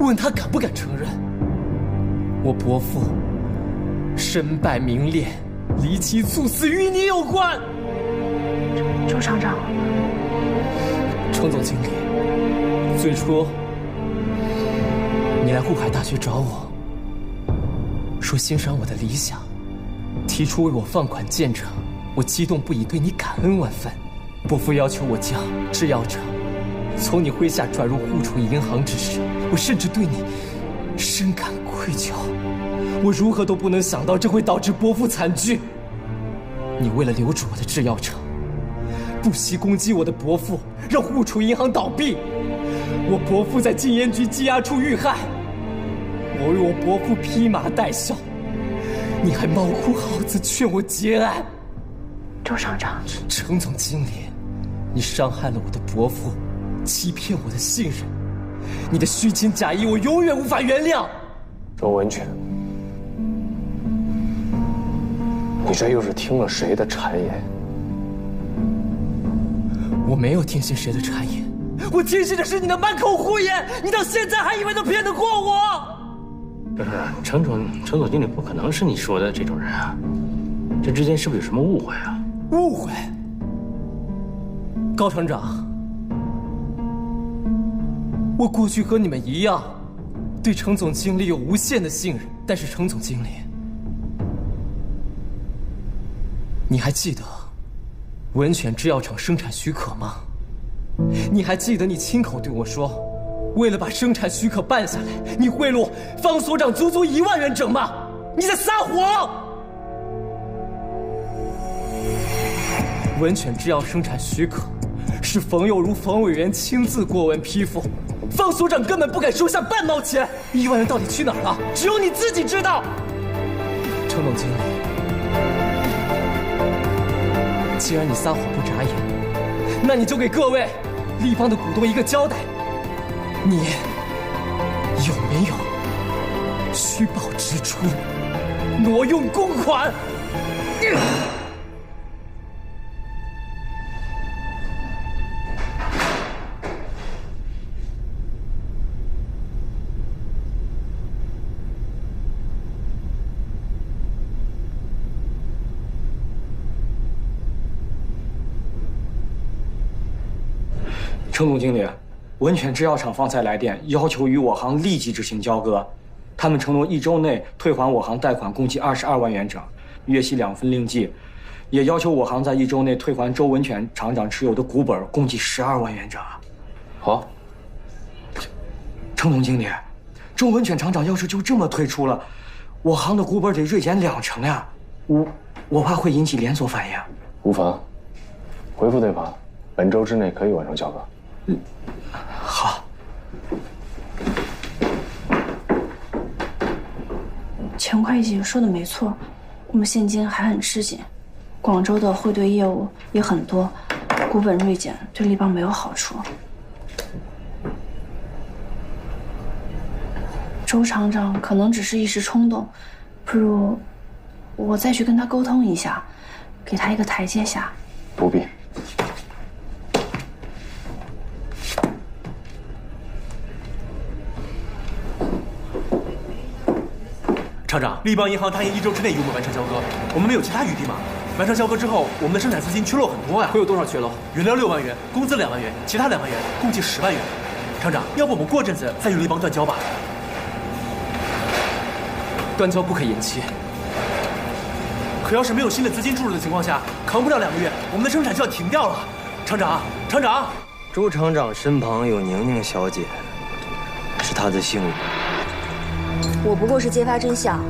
问他敢不敢承认，我伯父身败名裂、离奇猝死与你有关。周厂长，程总经理，最初你来沪海大学找我，说欣赏我的理想，提出为我放款建厂，我激动不已，对你感恩万分。伯父要求我将制药厂从你麾下转入沪楚银行之时，我甚至对你深感愧疚。我如何都不能想到这会导致伯父惨剧。你为了留住我的制药厂，不惜攻击我的伯父，让沪楚银行倒闭。我伯父在禁烟局羁押处遇害，我为我伯父披麻戴孝，你还猫哭耗子劝我结案。周厂长，程总经理，你伤害了我的伯父，欺骗我的信任，你的虚情假意我永远无法原谅。周文全，你这又是听了谁的谗言？我没有听信谁的谗言，我听信的是你的满口胡言，你到现在还以为能骗得过我？不是，程总经理不可能是你说的这种人啊，这之间是不是有什么误会啊？误会？高厂长，我过去和你们一样，对程总经理有无限的信任，但是程总经理，你还记得文犬制药厂生产许可吗？你还记得你亲口对我说，为了把生产许可办下来，你贿赂方所长足足1万元整吗？你在撒谎！文犬制药生产许可是冯佑如冯委员亲自过问批复，方所长根本不敢收下半毛钱。1万元到底去哪儿了？只有你自己知道。程总经理，既然你撒谎不眨眼，那你就给各位立邦的股东一个交代，你有没有虚报支出、挪用公款？程总经理，温泉制药厂方才来电，要求与我行立即执行交割。他们承诺1周内退还我行贷款共计22万元整，月息2分另计，也要求我行在1周内退还周温泉厂长持有的股本共计12万元整。好，程总经理，周温泉厂长要是就这么退出了，我行的股本得锐减20%呀！我怕会引起连锁反应。无妨，回复对方，本周之内可以完成交割。好。钱会计说的没错，我们现金还很吃紧，广州的汇兑业务也很多，股本锐减对立邦没有好处。周厂长可能只是一时冲动，不如我再去跟他沟通一下，给他一个台阶下。不必。厂长，立邦银行答应1周之内与我们完成交割，我们没有其他余地吗？完成交割之后，我们的生产资金缺漏很多呀。会有多少缺漏？原料6万元，工资2万元，其他2万元，共计10万元。厂长，要不我们过阵子再与立邦断交吧？断交不可延期。可要是没有新的资金注入的情况下，扛不了2个月，我们的生产就要停掉了。厂长，厂长，周厂长身旁有宁宁小姐，是他的幸运。我不过是揭发真相，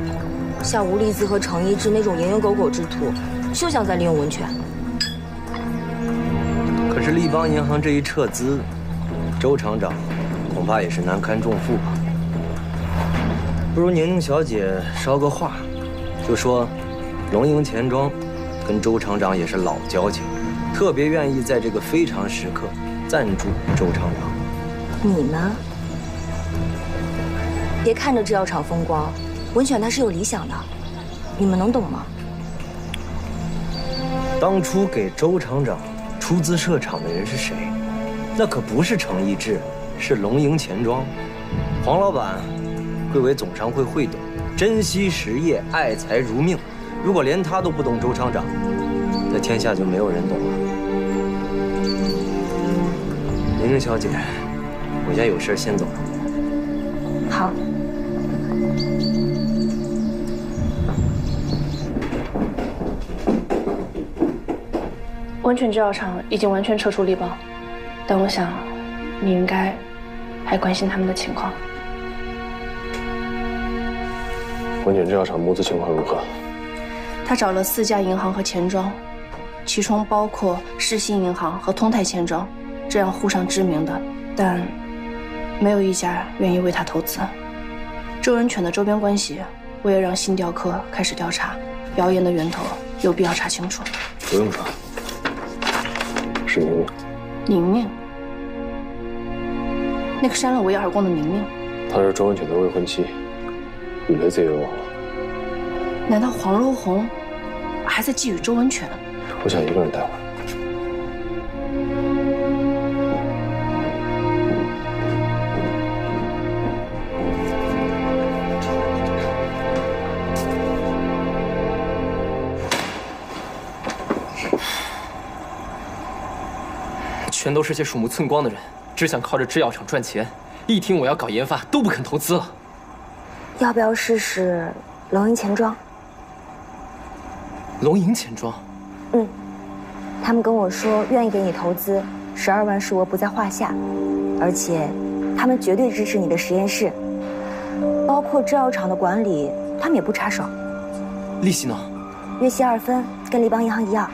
像吴丽姿和程一志那种蝇营狗苟之徒，休想再利用温泉。可是立邦银行这一撤资，周厂长恐怕也是难堪重负吧。不如宁宁小姐捎个话，就说龙营钱庄跟周厂长也是老交情，特别愿意在这个非常时刻赞助周厂长。你呢？别看着制药厂风光，温泉它是有理想的，你们能懂吗？当初给周厂长出资设厂的人是谁？那可不是程一志，是龙营钱庄。黄老板贵为总商会会董，珍惜实业，爱财如命。如果连他都不懂周厂长，那天下就没有人懂了。宁宁小姐，我现在有事先走了。好。温泉制药厂已经完全撤出立邦，但我想，你应该还关心他们的情况。温泉制药厂募资情况如何？他找了4家银行和钱庄，其中包括世新银行和通泰钱庄，这样沪上知名的，但没有一家愿意为他投资。周温泉的周边关系，我也让新调科开始调查，谣言的源头有必要查清楚。不用查，是宁宁。宁宁，那个扇了我一耳光的宁宁，她是周温泉的未婚妻，与雷子也有往来。难道黄柔红还在觊觎周温泉？我想一个人带回来。全都是些鼠目寸光的人，只想靠着制药厂赚钱。一听我要搞研发，都不肯投资了。要不要试试龙营钱庄？龙营钱庄？嗯，他们跟我说愿意给你投资，12万数额不在话下，而且他们绝对支持你的实验室，包括制药厂的管理，他们也不插手。利息呢？月息2分，跟立邦银行一样。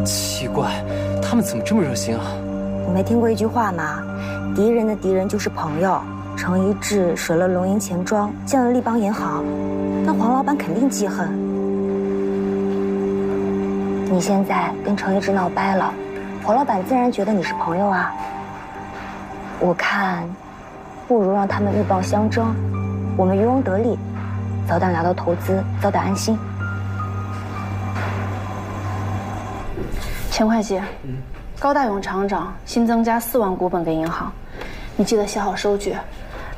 奇怪，他们怎么这么热心啊？你没听过一句话吗？敌人的敌人就是朋友。程一志舍了龙营钱庄，建了立邦银行，那黄老板肯定记恨。你现在跟程一志闹掰了，黄老板自然觉得你是朋友啊。我看，不如让他们鹬蚌相争，我们渔翁得利，早点拿到投资，早点安心。钱会计，高大勇厂长新增加4万股本给银行，你记得写好收据。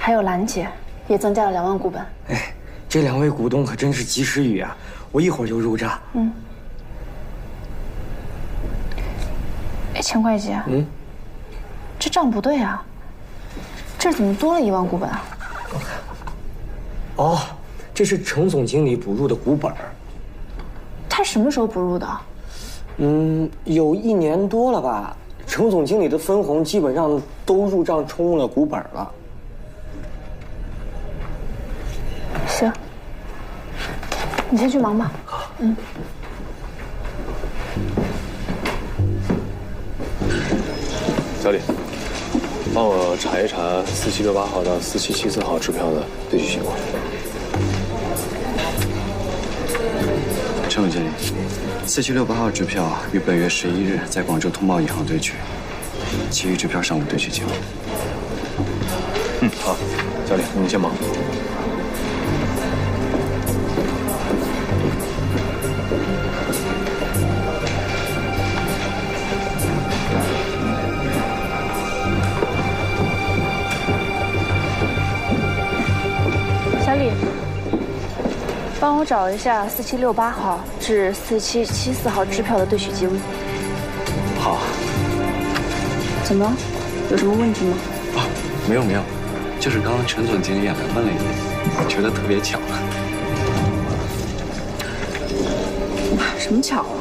还有兰姐也增加了2万股本。哎，这2位股东可真是及时雨啊！我一会儿就入账。嗯。哎，钱会计。这账不对啊，这怎么多了1万股本啊？哦，这是程总经理补入的股本。他什么时候补入的？有1年多了吧。程总经理的分红基本上都入账充入了股本了。行，你先去忙吧。好。小李，帮我查一查4768号到4774号支票的对取情况。程总经理，4768号支票于本月11日在广州通贸银行对取，其余支票尚无对取记录。好，小李，你先忙。小李，帮我找一下4768号至4774号支票的对取记录。好。怎么？有什么问题吗？没有，就是刚刚陈总经理也来问了一遍，我觉得特别巧。什么巧啊？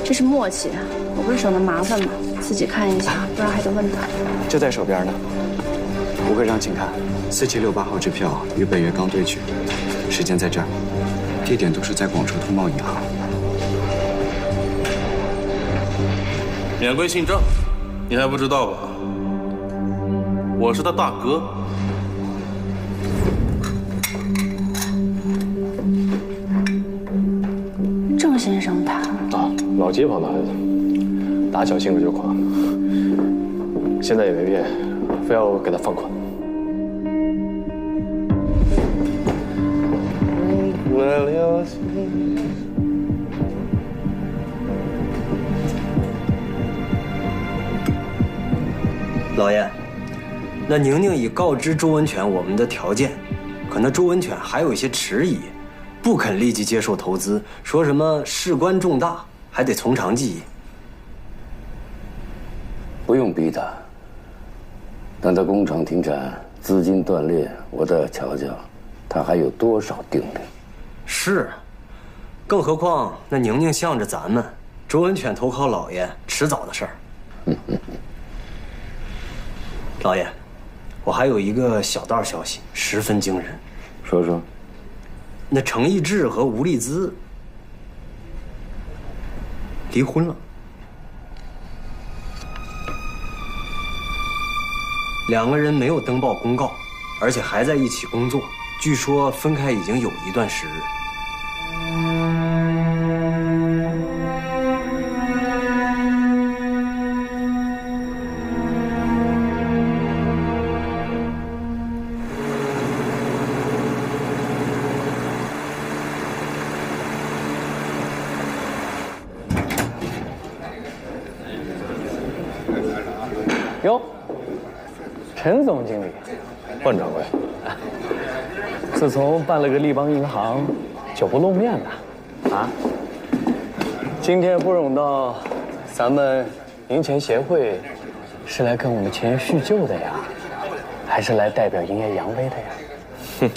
这是默契，我不是省得麻烦吗？自己看一下，不然还得问他。就在手边呢。吴科长，请看，4768号支票于本月刚对取，时间在这儿，地点都是在广州通贸银行。免贵姓郑，你还不知道吧？我是他大哥。郑先生他老街坊的孩子，打小性子就狂，现在也没变，非要我给他放款。老爷，那宁宁已告知周文全我们的条件，可那周文全还有一些迟疑，不肯立即接受投资，说什么事关重大，还得从长计议。不用逼他，等他工厂停产，资金断裂，我再瞧瞧，他还有多少定力。是，更何况那宁宁向着咱们，周文全投靠老爷，迟早的事儿。老爷，我还有一个小道消息，十分惊人。说说。那程逸志和吴丽姿离婚了，两个人没有登报公告，而且还在一起工作。据说分开已经有一段时日。哟，陈总经理，万掌柜，自从办了个立邦银行，就不露面了，啊？今天不容到咱们银钱协会，是来跟我们前叙旧的呀，还是来代表营业扬威的呀？哼，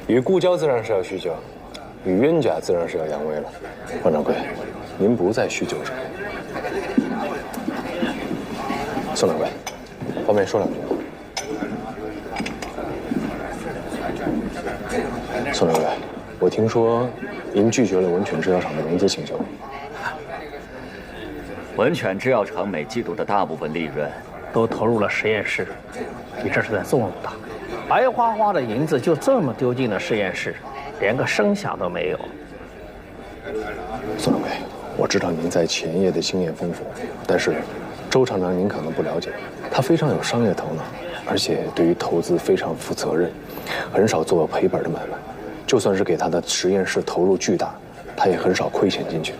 与故交自然是要叙旧，与冤家自然是要扬威了。万掌柜，您不在叙旧中。宋掌柜，方便说两句吗？宋掌柜，我听说您拒绝了文犬制药厂的融资请求。文犬制药厂每季度的大部分利润都投入了实验室，你这是在纵容他？白花花的银子就这么丢进了实验室，连个声响都没有。宋掌柜，我知道您在前业的经验丰富，但是周厂长您可能不了解，他非常有商业头脑，而且对于投资非常负责任，很少做赔本的买卖。就算是给他的实验室投入巨大，他也很少亏钱进去。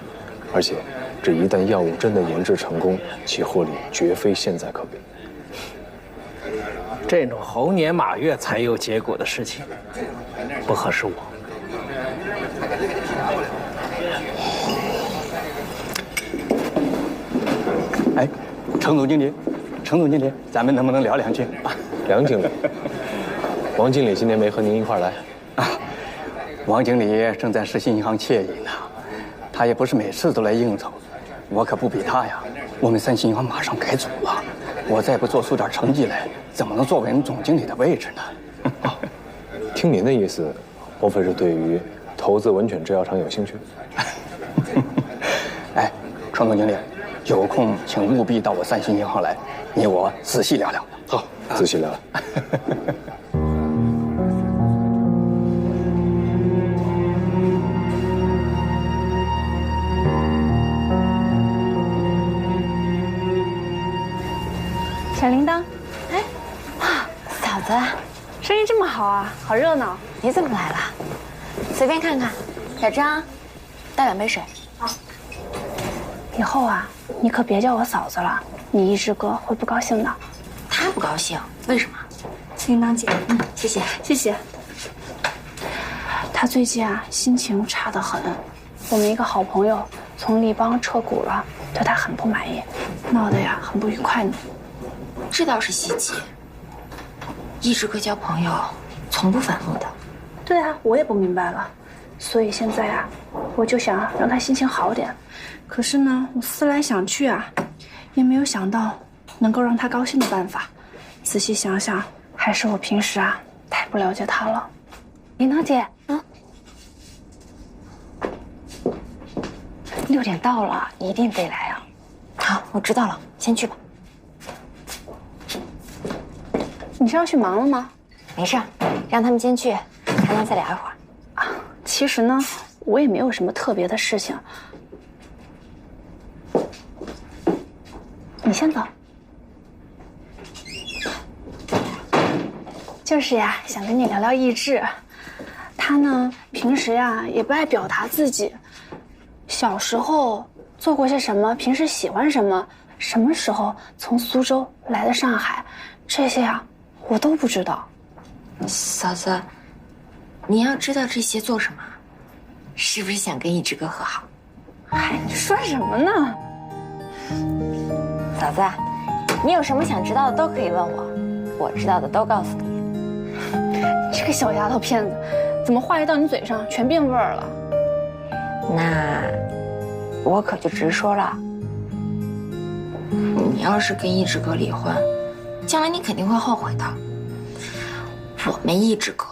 而且，这一旦药物真的研制成功，其获利绝非现在可比。这种猴年马月才有结果的事情，不合适我。哎，程总经理，咱们能不能聊两句？梁经理，王经理今天没和您一块来。王经理正在世信银行惬意呢，他也不是每次都来应酬，我可不比他呀。我们三信银行马上改组了，我再不做出点成绩来，怎么能坐稳总经理的位置呢？听您的意思，莫非是对于投资文犬制药厂有兴趣？哎，程总经理，有空请务必到我三信银行来，你我仔细聊聊。好，仔细聊聊。小铃铛，哎，哇，嫂子，生意这么好啊，好热闹！你怎么来了？随便看看。小张，倒2杯水。好。以后啊，你可别叫我嫂子了，你一志哥会不高兴的。他不高兴？为什么？铃铛姐，谢谢，谢谢。他最近啊，心情差得很。我们一个好朋友从立邦撤股了，对他很不满意，闹得呀很不愉快呢。这倒是稀奇。一志哥交朋友从不反目的。对啊，我也不明白了。所以现在啊，我就想让他心情好点。可是呢，我思来想去啊，也没有想到能够让他高兴的办法。仔细想想，还是我平时啊太不了解他了。铃铛姐，6点到了，你一定得来啊！好，我知道了，先去吧。你是要去忙了吗？没事，让他们先去，还能再聊一会儿。啊，其实呢，我也没有什么特别的事情。你先走。就是呀，想跟你聊聊意志。他呢，平时呀也不爱表达自己。小时候做过些什么？平时喜欢什么？什么时候从苏州来的上海？这些呀，我都不知道。嫂子，你要知道这些做什么？是不是想跟一志哥和好？哎，你说什么呢？嫂子，你有什么想知道的都可以问我，我知道的都告诉你。这个小丫头片子，怎么话一到你嘴上全变味儿了？那我可就直说了，你要是跟一志哥离婚，将来你肯定会后悔的。我们一志哥，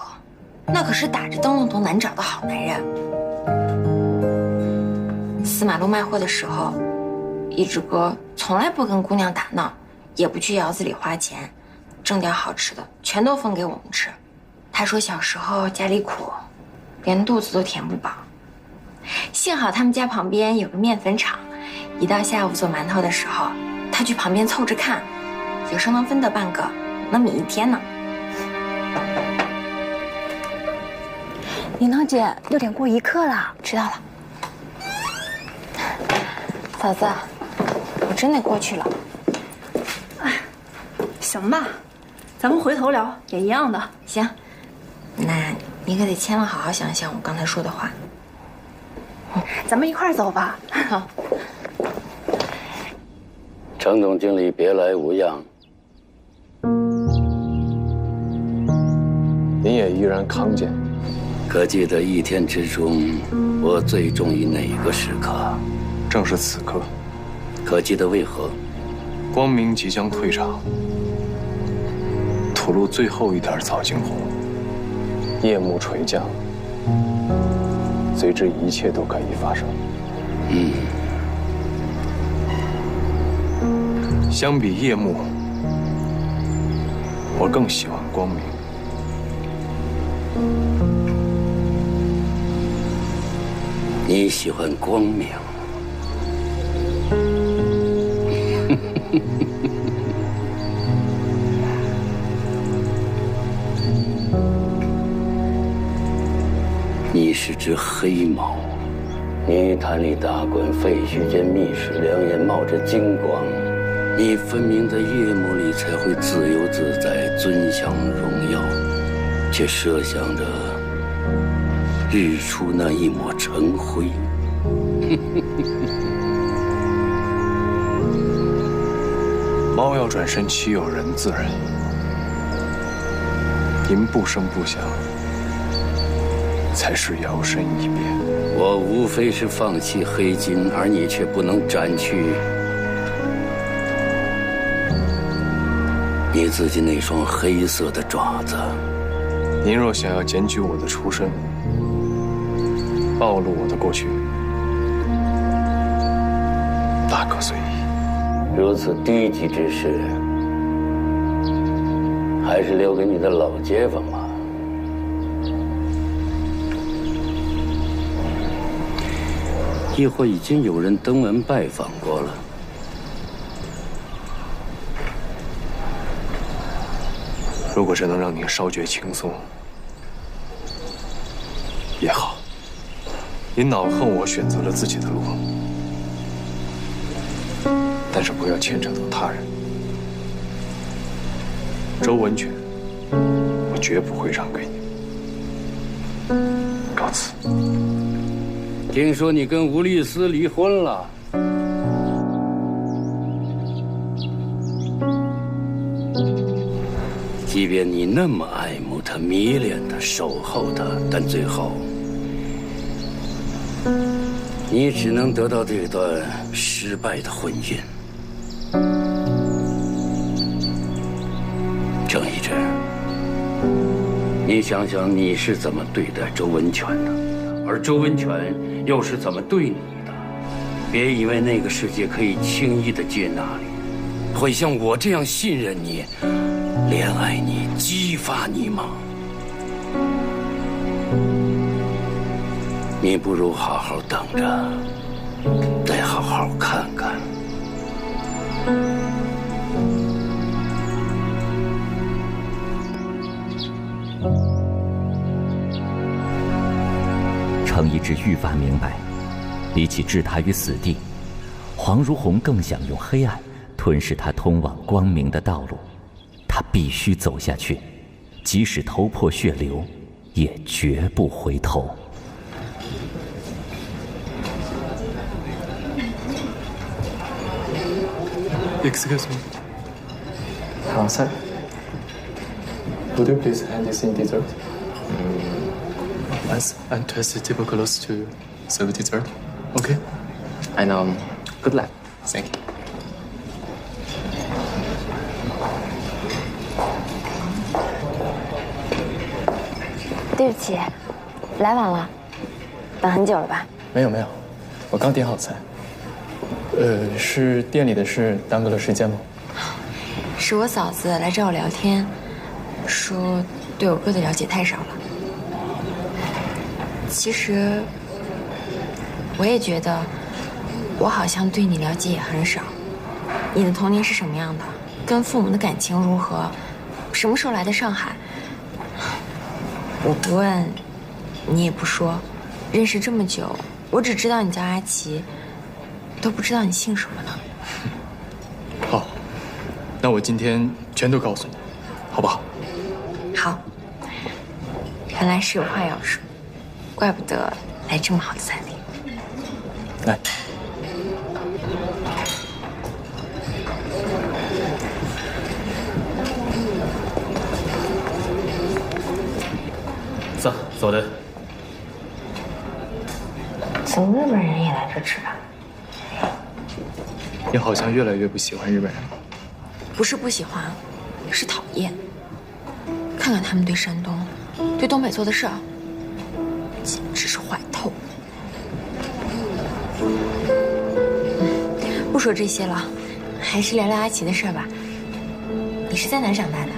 那可是打着灯笼都难找的好男人。4马路卖货的时候，一志哥从来不跟姑娘打闹，也不去窑子里花钱，挣点好吃的全都分给我们吃。他说小时候家里苦，连肚子都填不饱。幸好他们家旁边有个面粉厂，一到下午做馒头的时候，他去旁边凑着看，有时候能分得半个，能米1天呢。铃铛姐，6点过1刻了，知道了。嫂子，我真得过去了。哎，行吧，咱们回头聊也一样的。行，那你可得千万好好想想我刚才说的话。咱们一块儿走吧。好。程总经理别来无恙。您也依然康健。可记得一天之中，我最重于哪个时刻？正是此刻。可记得为何？光明即将退场，吐露最后一点草惊红，夜幕垂降，随之一切都可以发生。相比夜幕，我更喜欢光明。你喜欢光明？你是只黑猫，泥潭里打滚，废墟间觅食，两眼冒着金光。你分明在夜幕里才会自由自在，尊享荣耀，却设想着日出那一抹尘灰。猫要转身，岂有人自然？您不声不响，才是摇身一变。我无非是放弃黑金，而你却不能斩去你自己那双黑色的爪子。您若想要检举我的出身，暴露我的过去，大可随意。如此低级之事，还是留给你的老街坊吧。亦或已经有人登门拜访过了。如果这能让您稍觉轻松，也好。您恼恨我选择了自己的路，但是不要牵扯到他人。周文全，我绝不会让给你。告辞。听说你跟吴丽丝离婚了。即便你那么爱慕她、迷恋她、守候她，但最后你只能得到这段失败的婚姻。程一之，你想想你是怎么对待周文全的，而周文全又是怎么对你的？别以为那个世界可以轻易的接纳你，会像我这样信任你、怜爱你、激发你吗？你不如好好等着，再好好看看。程一之愈发明白，比起置他于死地，黄如虹更想用黑暗吞噬他通往光明的道路。他必须走下去，即使头破血流，也绝不回头。Excuse me. Sir. Would you please hand this in dessert? As and twist the table close to serve dessert. Okay. And good luck. Thank you. 对不起，来晚了，等很久了吧？没有，我刚点好菜。是店里的事耽搁了时间吗？是我嫂子来找我聊天，说对我哥的了解太少了。其实我也觉得，我好像对你了解也很少。你的童年是什么样的？跟父母的感情如何？什么时候来的上海？我不问，你也不说。认识这么久，我只知道你叫阿奇，都不知道你姓什么呢。好，那我今天全都告诉你，好不好？好。原来是有话要说，怪不得来这么好的餐厅。来。走的。怎么日本人也来这吃饭？你好像越来越不喜欢日本人了。不是不喜欢，是讨厌。看看他们对山东、对东北做的事儿，简直是坏透了。不说这些了，还是聊聊阿奇的事儿吧。你是在哪儿长大的？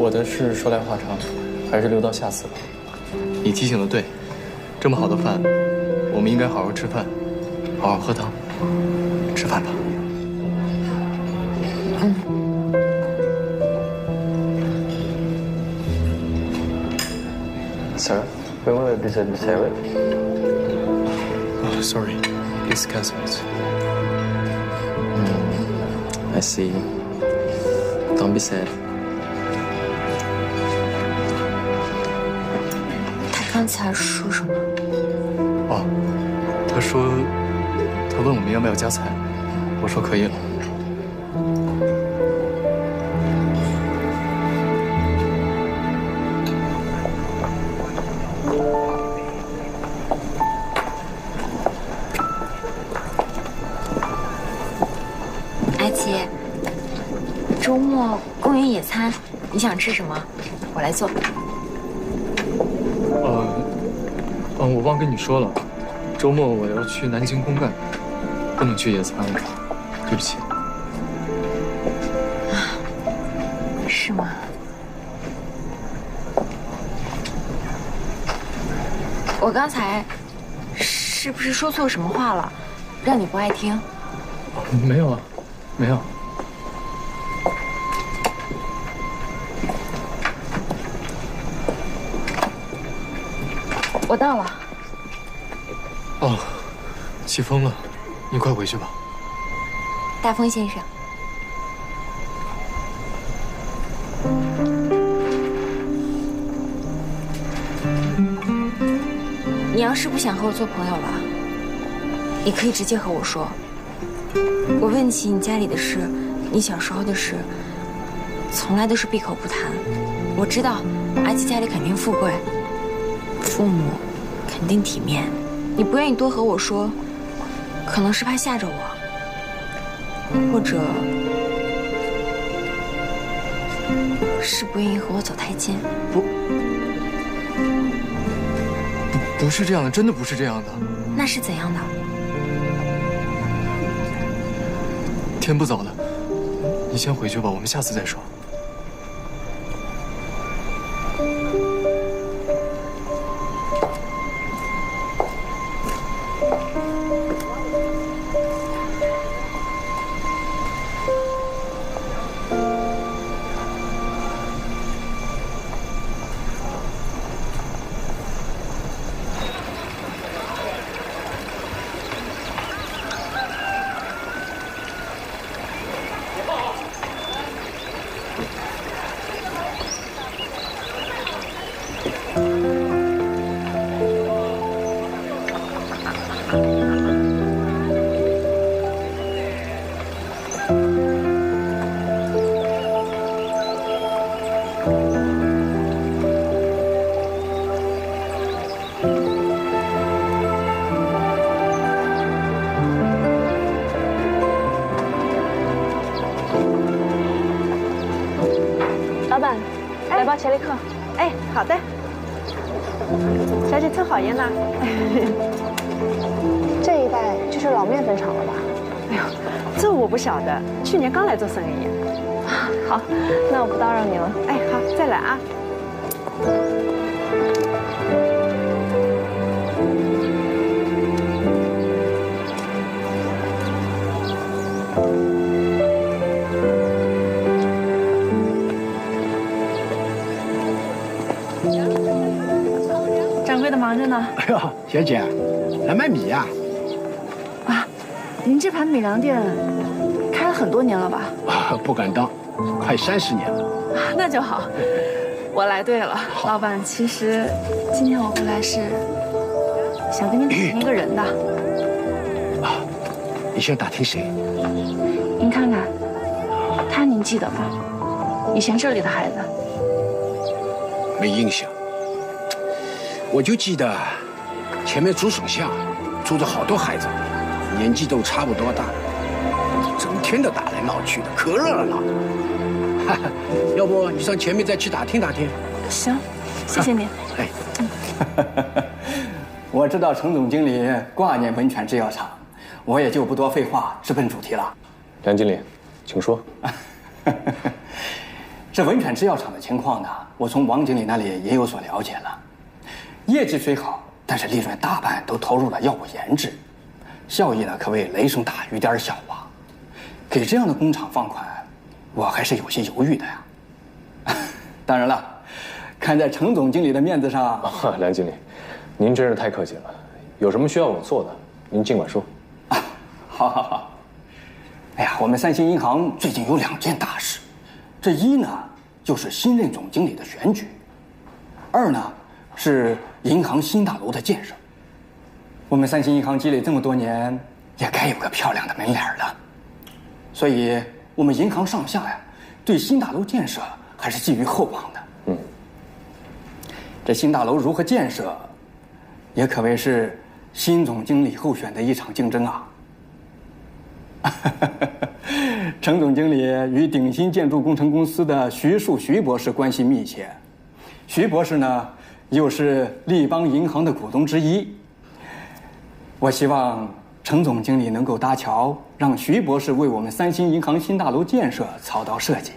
我的事说来话长，还是留到下次吧。你提醒的对，这么好的饭，我们应该好好吃饭，好好喝汤。吃饭吧。Sir, when will the dessert be served? Oh, sorry, it's cancelled. I see. Don't be sad. 刚才说什么？哦，他说，他问我们要不要加菜，我说可以了。阿奇，周末公园野餐，你想吃什么？我来做。我忘跟你说了，周末我要去南京公干，不能去野餐了，对不起。是吗？我刚才是不是说错什么话了，让你不爱听？没有啊，没有。我到了。哦，起风了，你快回去吧。大风先生，你要是不想和我做朋友了，你可以直接和我说。我问起你家里的事，你小时候的事，从来都是闭口不谈。我知道阿七家里肯定富贵，父母肯定体面。你不愿意多和我说，可能是怕吓着我，或者是不愿意和我走太近。不是这样的，真的不是这样的。那是怎样的？天不早了，你先回去吧，我们下次再说。老板，来包巧克力克。哎，好的。小姐抽好烟呐。这一带就是老面粉厂了吧？哎呦，这我不晓得，去年刚来做生意。好，那我不打扰你了。哎，好，再来啊。掌柜的忙着呢。哎呦，小姐，来卖米呀？啊，您这盘米粮店开了很多年了吧？啊，不敢当，快30年了。那就好，我来对了。老板，其实今天我过来是想跟您打听一个人的。啊，你想打听谁？您看看，他您记得吗？以前这里的孩子。没印象。我就记得前面朱首相住着好多孩子，年纪都差不多大，整天的打来闹去的，可热闹了。要不你上前面再去打听打听？行，谢谢您。哎，我知道程总经理挂念文泉制药厂，我也就不多废话，直奔主题了。梁经理，请说。这文泉制药厂的情况呢，我从王经理那里也有所了解了。业绩虽好，但是利润大半都投入了药物研制，效益呢可谓雷声大雨点小啊。给这样的工厂放款，我还是有些犹豫的呀。当然了，看在程总经理的面子上，梁经理，您真是太客气了。有什么需要我做的，您尽管说。好。哎呀，我们三星银行最近有2件大事，这一呢就是新任总经理的选举，二呢是银行新大楼的建设。我们三星银行积累这么多年，也该有个漂亮的门脸了。所以我们银行上下呀，对新大楼建设还是寄予厚望的。这新大楼如何建设，也可谓是新总经理候选的一场竞争啊。程总经理与鼎新建筑工程公司的徐博士关系密切，徐博士呢又是立邦银行的股东之一。我希望程总经理能够搭桥，让徐博士为我们三星银行新大楼建设操刀设计。